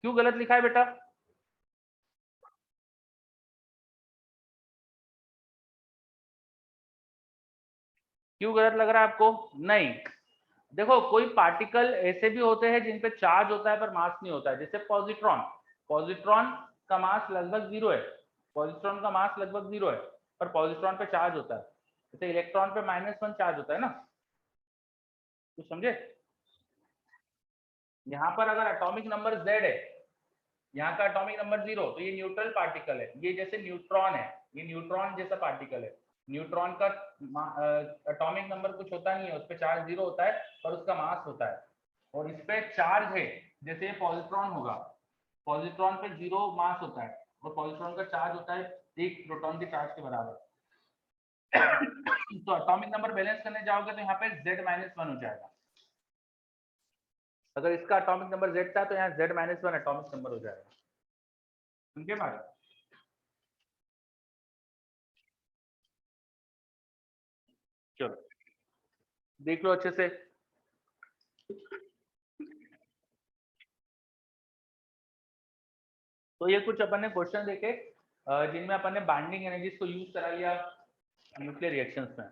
क्यों गलत लिखा है बेटा? क्यों गलत लग रहा है आपको? नहीं, देखो कोई पार्टिकल ऐसे भी होते हैं जिन पे चार्ज होता है पर मास नहीं होता है, जैसे पॉजिट्रॉन। पॉजिट्रॉन का मास लगभग 0 है, पॉजिट्रॉन का मास लगभग 0 है, पर पॉजिट्रॉन पे चार्ज होता है। जैसे इलेक्ट्रॉन पे -1 चार्ज होता है ना, तो समझे? यहाँ पर अगर एटॉमिक नंबर Z है, यहाँ का एटॉमिक नंबर 0, तो ये न्यूट्रल पार्टिकल है। ये जैसे न्यूट्रॉन है, ये न्यूट्रॉन जैसा पार्टिकल है। न्यूट्रॉन का एटॉमिक नंबर कुछ होता नहीं है, उस पर चार्ज 0 होता है और उसका मास होता है। और इस पे चार्ज है, जैसे ये पॉजिट्रॉन होगा, पॉजिट्रॉन पे 0 मास होता है और पॉजिट्रॉन का चार्ज होता है 1 प्रोटॉन के चार्ज के बराबर। तो एटॉमिक नंबर बैलेंस करने जाओगे तो यहाँ पे Z-1 हो जाएगा। अगर इसका एटॉमिक नंबर Z था तो यहाँ Z-1 एटॉमिक नंबर हो जाएगा। समझे बात? चलो देख लो अच्छे से। तो ये कुछ अपन ने क्वेश्चन देखे जिनमें अपन ने बाइंडिंग एनर्जीज को यूज करा लिया न्यूक्लियर रिएक्शंस में।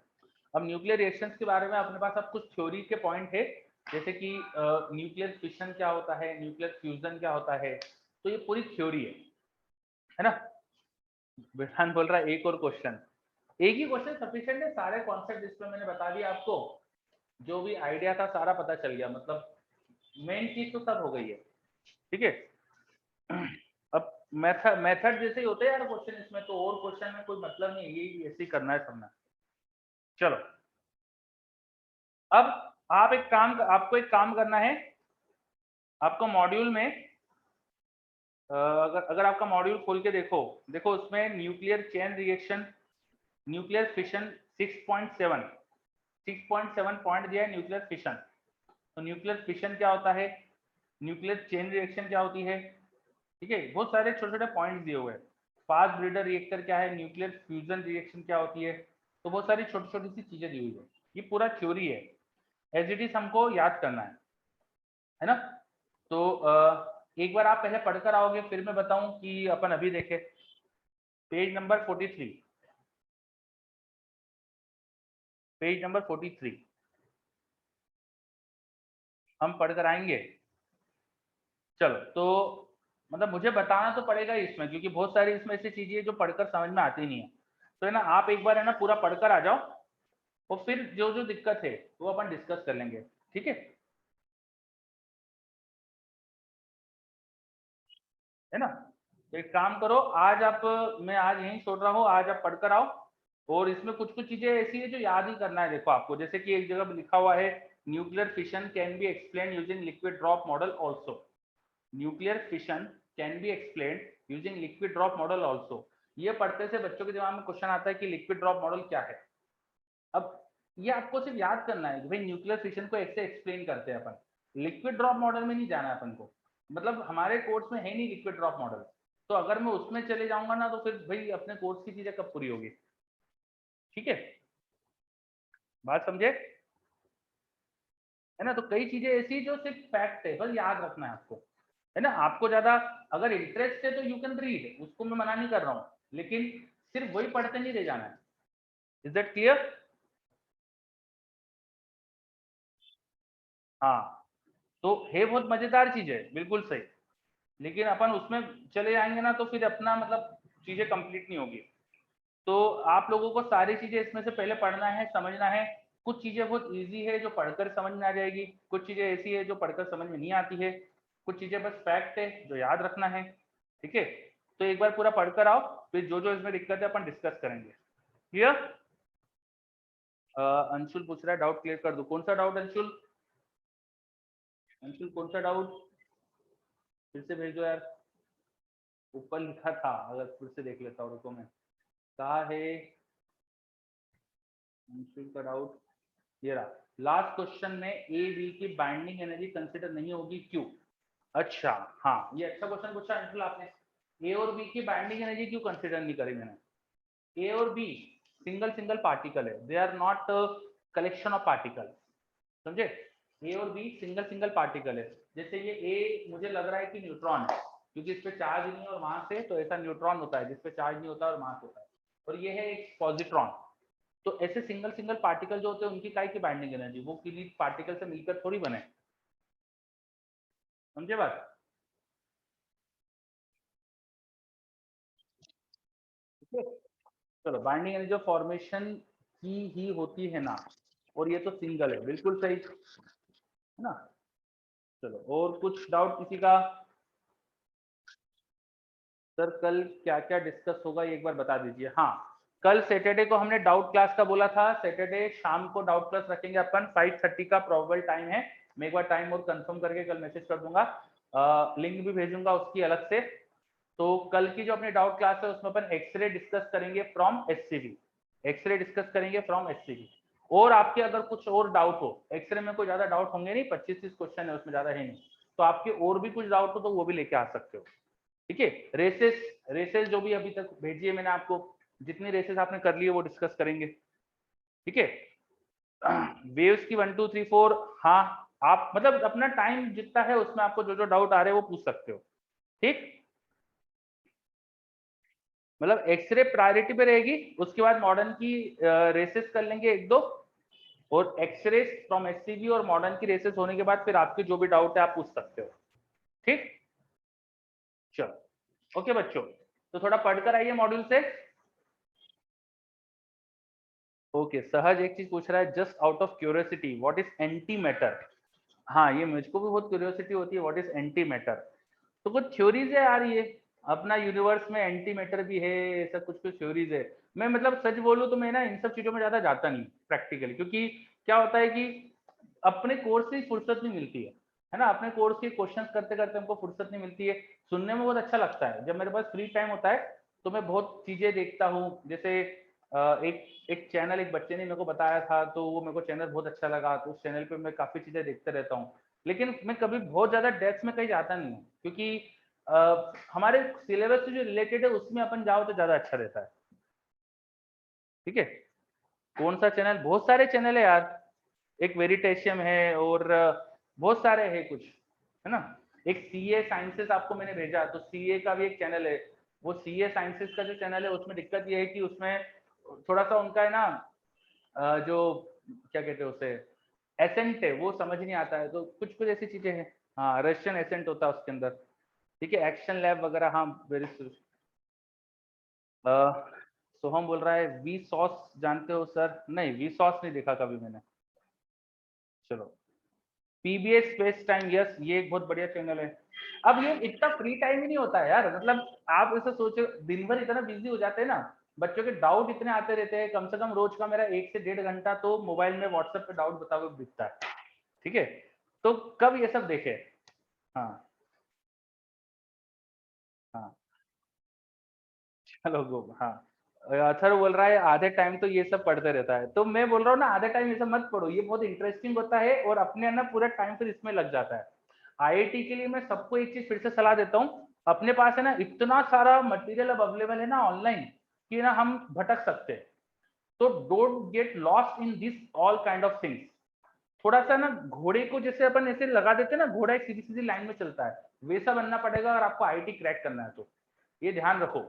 अब न्यूक्लियर रिएक्शंस के बारे में अपने पास अब कुछ थ्योरी के पॉइंट है, जैसे कि न्यूक्लियर फिशन क्या होता है, न्यूक्लियर फ्यूजन क्या होता है, तो ये पूरी थ्योरी है ना। विधान बोल रहा है एक और क्वेश्चन, एक ही क्वेश्चन सफिशिएंट है, सारे कॉन्सेप्ट जिसमें मैंने बता दिया आपको, जो भी आइडिया था सारा पता चल गया, मतलब मेन चीज तो सब हो गई है। ठीक है, अब मेथड जैसे ही होते हैं यार क्वेश्चन इसमें, तो और क्वेश्चन में कोई मतलब नहीं है, ये ऐसे ही करना है सबने। चलो अब आपको एक काम करना है। आपको मॉड्यूल में अगर आपका मॉड्यूल खोल के देखो उसमें nuclear chain reaction, nuclear fission 6.7 point दिया है न्यूक्लियर फिशन। तो न्यूक्लियर फिशन क्या होता है, न्यूक्लियर चेन रिएक्शन क्या होती है, ठीक है, बहुत सारे छोटे छोटे पॉइंट्स दिए हुए हैं। फास्ट ब्रीडर रिएक्टर क्या है, न्यूक्लियर फ्यूजन रिएक्शन क्या होती है, तो बहुत सारी छोटी छोटी सी चीजें दी हुई है। ये पूरा थ्योरी है, एज इट इज हमको याद करना है ना। तो एक बार आप पहले पढ़कर आओगे फिर मैं बताऊं कि अपन अभी देखें। पेज नंबर 43, पेज नंबर 43 हम पढ़कर आएंगे। चलो तो मतलब मुझे बताना तो पड़ेगा इसमें, क्योंकि बहुत सारी इसमें ऐसी चीजें जो पढ़कर समझ में आती नहीं है। तो है ना, आप एक बार है ना पूरा पढ़कर आ जाओ और फिर जो जो दिक्कत है वो अपन डिस्कस कर लेंगे। ठीक है ना। तो एक काम करो, आज आप, मैं आज यहीं छोड़ रहा हूँ, आज आप पढ़कर आओ। और इसमें कुछ कुछ चीजें ऐसी है जो याद ही करना है। देखो आपको, जैसे कि एक जगह लिखा हुआ है nuclear fission can be explain using liquid drop model also. Nuclear fission can be explain using liquid drop model also. ये पढ़ते से बच्चों के दिमाग में क्वेश्चन आता है कि लिक्विड ड्रॉप मॉडल क्या है। अब ये आपको सिर्फ याद करना है कि भाई न्यूक्लियर फिशन को ऐसे एक्सप्लेन करते हैं अपन, लिक्विड ड्रॉप मॉडल में नहीं जाना है अपन को। मतलब हमारे कोर्स में है नहीं लिक्विड ड्रॉप मॉडल, तो अगर मैं उसमें चले जाऊंगा ना तो फिर भाई अपने कोर्स की चीजें कब पूरी होगी। ठीक है, बात समझे? है ना, तो कई चीजें ऐसी जो सिर्फ फैक्ट है, बस याद रखना है आपको। है ना, आपको ज्यादा अगर इंटरेस्ट है तो यू कैन रीड, उसको मैं मना नहीं कर रहा हूँ, लेकिन सिर्फ वही पढ़ते नहीं रह जाना है। Is that clear? हाँ, तो है बहुत मजेदार चीज है, बिल्कुल सही, लेकिन अपन उसमें चले जाएंगे ना तो फिर अपना मतलब चीजें कंप्लीट नहीं होगी। तो आप लोगों को सारी चीजें इसमें से पहले पढ़ना है, समझना है। कुछ चीजें बहुत इजी है जो पढ़कर समझ में आ जाएगी, कुछ चीजें ऐसी है जो पढ़कर समझ में नहीं आती है, कुछ चीजें बस फैक्ट है जो याद रखना है। ठीक है, तो एक बार पूरा पढ़कर आओ, फिर जो जो इसमें दिक्कत है अपन डिस्कस करेंगे। क्लियर? अंशुल पूछ रहा है डाउट क्लियर कर दूं। कौन सा डाउट अंशुल? अंशुल कौन सा डाउट? फिर से भेजो यार, ऊपर लिखा था, अगर फिर से देख लेता हूँ, रुको मैं। कहा है अंशुल का डाउट? ये रहा, लास्ट क्वेश्चन में ए बी की बाइंडिंग एनर्जी कंसिडर नहीं होगी, क्यों? अच्छा, हाँ ये अच्छा क्वेश्चन पूछा अंशुल आपने। ए और बी की बाइंडिंग एनर्जी क्यों कंसिडर नहीं करी मैंने? ए और बी सिंगल सिंगल पार्टिकल है, they are not collection of particle, समझे? ए और बी सिंगल सिंगल पार्टिकल है। जैसे ये ए मुझे लग रहा है कि न्यूट्रॉन है, क्योंकि इस पे चार्ज नहीं है और मास है, तो ऐसा न्यूट्रॉन होता है जिस पे चार्ज नहीं होता और मास होता है। और ये है एक पॉजिट्रॉन। तो ऐसे सिंगल सिंगल पार्टिकल जो होते हैं उनकी काय की बाइंडिंग एनर्जी, वो किसी पार्टिकल से मिलकर थोड़ी बने, समझे बात? ठीक है, चलो बाइंडिंग एनर्जी फॉर्मेशन की ही होती है ना, और ये तो सिंगल है, बिल्कुल सही है ना। चलो और कुछ डाउट किसी का? सर कल क्या क्या डिस्कस होगा ये एक बार बता दीजिए। हाँ, कल सैटरडे को हमने डाउट क्लास का बोला था, सैटरडे शाम को डाउट क्लास रखेंगे अपन, 5:30 का प्रोबेबल टाइम है। मैं एक बार टाइम और कंफर्म करके कल मैसेज कर दूंगा, लिंक भी भेजूंगा उसकी अलग से। तो कल की जो अपनी डाउट क्लास है उसमें अपन एक्सरे डिस्कस करेंगे फ्रॉम एससीबी, एक्सरे डिस्कस करेंगे फ्रॉम एससीबी। और आपके अगर कुछ और डाउट हो, एक्सरे में कोई ज्यादा डाउट होंगे नहीं, 25-30 क्वेश्चन है उसमें, ज्यादा है नहीं, तो आपके और भी कुछ डाउट हो तो वो भी लेके आ सकते हो। ठीक है, रेसेस, रेसेस जो भी अभी तक भेजी है मैंने आपको, जितनी रेसेस आपने कर ली है वो डिस्कस करेंगे। ठीक है, वेव्स की 1 2 3 4, हाँ आप मतलब अपना टाइम जितना है उसमें आपको जो जो डाउट आ रहे हैं वो पूछ सकते हो। ठीक, मतलब एक्सरे प्रायोरिटी पे रहेगी, उसके बाद मॉडर्न की रेसेस कर लेंगे एक दो, और एक्सरे फ्रॉम एससीबी और मॉडर्न की रेसेस होने के बाद फिर आपके जो भी डाउट है आप पूछ सकते हो। ठीक, चलो ओके बच्चों, तो थोड़ा पढ़कर आइए मॉड्यूल से। ओके, सहज एक चीज पूछ रहा है, just out of curiosity what is anti matter? हाँ ये मुझको भी बहुत क्यूरियोसिटी होती है, व्हाट इज एंटी मैटर। तो कुछ थ्योरीज है यार, ये अपना यूनिवर्स में एंटी मैटर भी है, ऐसा कुछ कुछ थ्योरीज है। मैं मतलब सच बोलूं तो मैं ना इन सब चीजों में ज्यादा जाता नहीं प्रैक्टिकली, क्योंकि क्या होता है कि अपने कोर्स से फुर्सत नहीं मिलती है ना, अपने कोर्स के क्वेश्चंस करते करते हमको फुर्सत नहीं मिलती है। सुनने में बहुत अच्छा लगता है, जब मेरे पास फ्री टाइम होता है तो मैं बहुत चीजें देखता हूँ। जैसे एक एक चैनल एक बच्चे ने मेरे को बताया था, तो वो मेरे को चैनल बहुत अच्छा लगा, तो उस चैनल पे मैं काफी चीजें देखते रहता हूँ। लेकिन मैं कभी बहुत ज्यादा डेप्थ में कहीं जाता नहीं हूँ, क्योंकि हमारे सिलेबस से जो रिलेटेड है उसमें अपन जाओ तो ज्यादा अच्छा रहता है। ठीक है, कौन सा चैनल? बहुत सारे चैनल है यार, एक वेरिटेशियम है और बहुत सारे है कुछ, है ना। एक सीए साइंसेस आपको मैंने भेजा, तो सीए का भी एक चैनल है। वो सीए साइंसेस का जो चैनल है उसमें दिक्कत ये है कि उसमें थोड़ा सा उनका है ना, जो क्या कहते हैं उसे, एसेंट है वो समझ नहीं आता है, तो कुछ कुछ ऐसी चीजें हैं। हाँ रशियन एसेंट होता है उसके अंदर। ठीक है, एक्शन लैब वगैरह, हाँ वेरी। सोहम बोल रहा है वी सॉस जानते हो सर? नहीं, वी सॉस नहीं देखा कभी मैंने। चलो, पीबीएस स्पेस टाइम, यस ये एक बहुत बढ़िया चैनल है। अब ये इतना फ्री टाइम ही नहीं होता है यार, मतलब आप ऐसा सोचो, दिन भर इतना बिजी हो जाते हैं ना, बच्चों के डाउट इतने आते रहते हैं, कम से कम रोज का मेरा 1 से 1.5 घंटा तो मोबाइल में व्हाट्सएप पे डाउट बता हुआ दिखता है। ठीक है, तो कब ये सब देखे? हाँ हाँ, चलो गो, हाँ। अथर बोल रहा है आधे टाइम तो ये सब पढ़ते रहता है, तो मैं बोल रहा हूँ ना आधे टाइम ये सब मत पढ़ो, ये बहुत इंटरेस्टिंग होता है और अपने ना पूरा टाइम फिर इसमें लग जाता है। आईआईटी के लिए मैं सबको एक चीज फिर से सलाह देता हूँ, अपने पास है ना इतना सारा मटेरियल अब अवेलेबल है ना ऑनलाइन, कि ना हम भटक सकते हैं। तो don't get lost in this all kind of things. थोड़ा सा ना घोड़े को जैसे अपन ऐसे लगा देते हैं ना, घोड़ा एक सीधी सीधी लाइन में चलता है, वैसा बनना पड़ेगा अगर आपको आईआईटी क्रैक करना है तो। ये ध्यान रखो,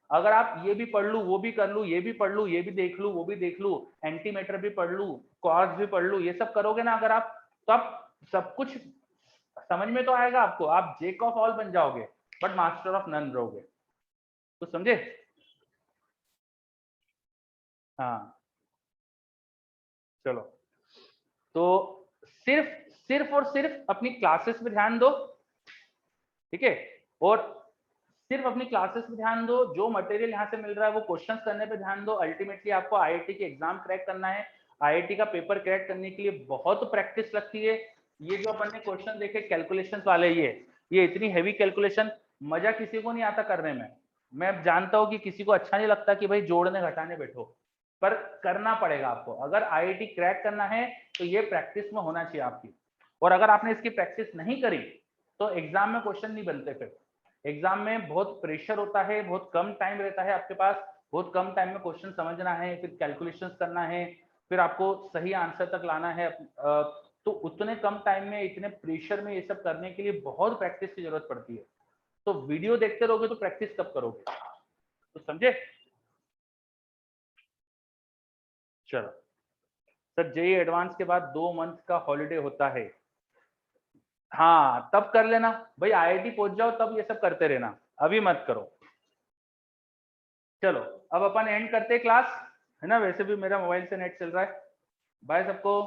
अगर आप ये भी पढ़ लू, वो भी कर लू, ये भी पढ़ लू, ये भी देख लू, वो भी देख लू, एंटी मैटर भी पढ़ लू, कॉर्स भी पढ़ लू, ये सब करोगे ना अगर आप, तो आप सब कुछ समझ में तो आएगा आपको, आप जेक ऑफ ऑल बन जाओगे बट मास्टर ऑफ नन रहोगे। तो समझे? हाँ चलो, तो सिर्फ और सिर्फ अपनी क्लासेस पे ध्यान दो, ठीक है, और सिर्फ अपनी क्लासेस पे ध्यान दो, जो मटेरियल यहाँ से मिल रहा है वो क्वेश्चंस करने पे ध्यान दो। अल्टीमेटली आपको आईआईटी की एग्जाम क्रैक करना है। आईआईटी का पेपर क्रैक करने के लिए बहुत प्रैक्टिस लगती है। ये जो अपन ने क्वेश्चन देखे कैलकुलेशंस वाले, ये इतनी हैवी कैलकुलेशन मजा किसी को नहीं आता करने में। मैं जानता हूँ कि किसी को अच्छा नहीं लगता कि भाई जोड़ने घटाने बैठो, पर करना पड़ेगा आपको। अगर आईआईटी क्रैक करना है तो ये प्रैक्टिस में होना चाहिए आपकी। और अगर आपने इसकी प्रैक्टिस नहीं करी तो एग्जाम में क्वेश्चन नहीं बनते। फिर एग्जाम में बहुत प्रेशर होता है, बहुत कम टाइम रहता है आपके पास, बहुत कम टाइम में क्वेश्चन समझना है, फिर कैलकुलेशंस करना है, फिर आपको सही आंसर तक लाना है। तो उतने कम टाइम में इतने प्रेशर में ये सब करने के लिए बहुत प्रैक्टिस की जरूरत पड़ती है। तो वीडियो देखते रहोगे तो प्रैक्टिस कब करोगे, तो समझे। चलो सर, जेई एडवांस के बाद 2 मंथ का हॉलीडे होता है। हाँ तब कर लेना भाई, आईआईटी पहुंच जाओ तब ये सब करते रहना, अभी मत करो। चलो अब अपन एंड करते हैं क्लास, है ना। वैसे भी मेरा मोबाइल से नेट चल रहा है। बाय सबको,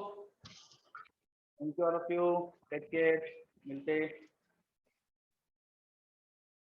thank you all of you, take care, मिलते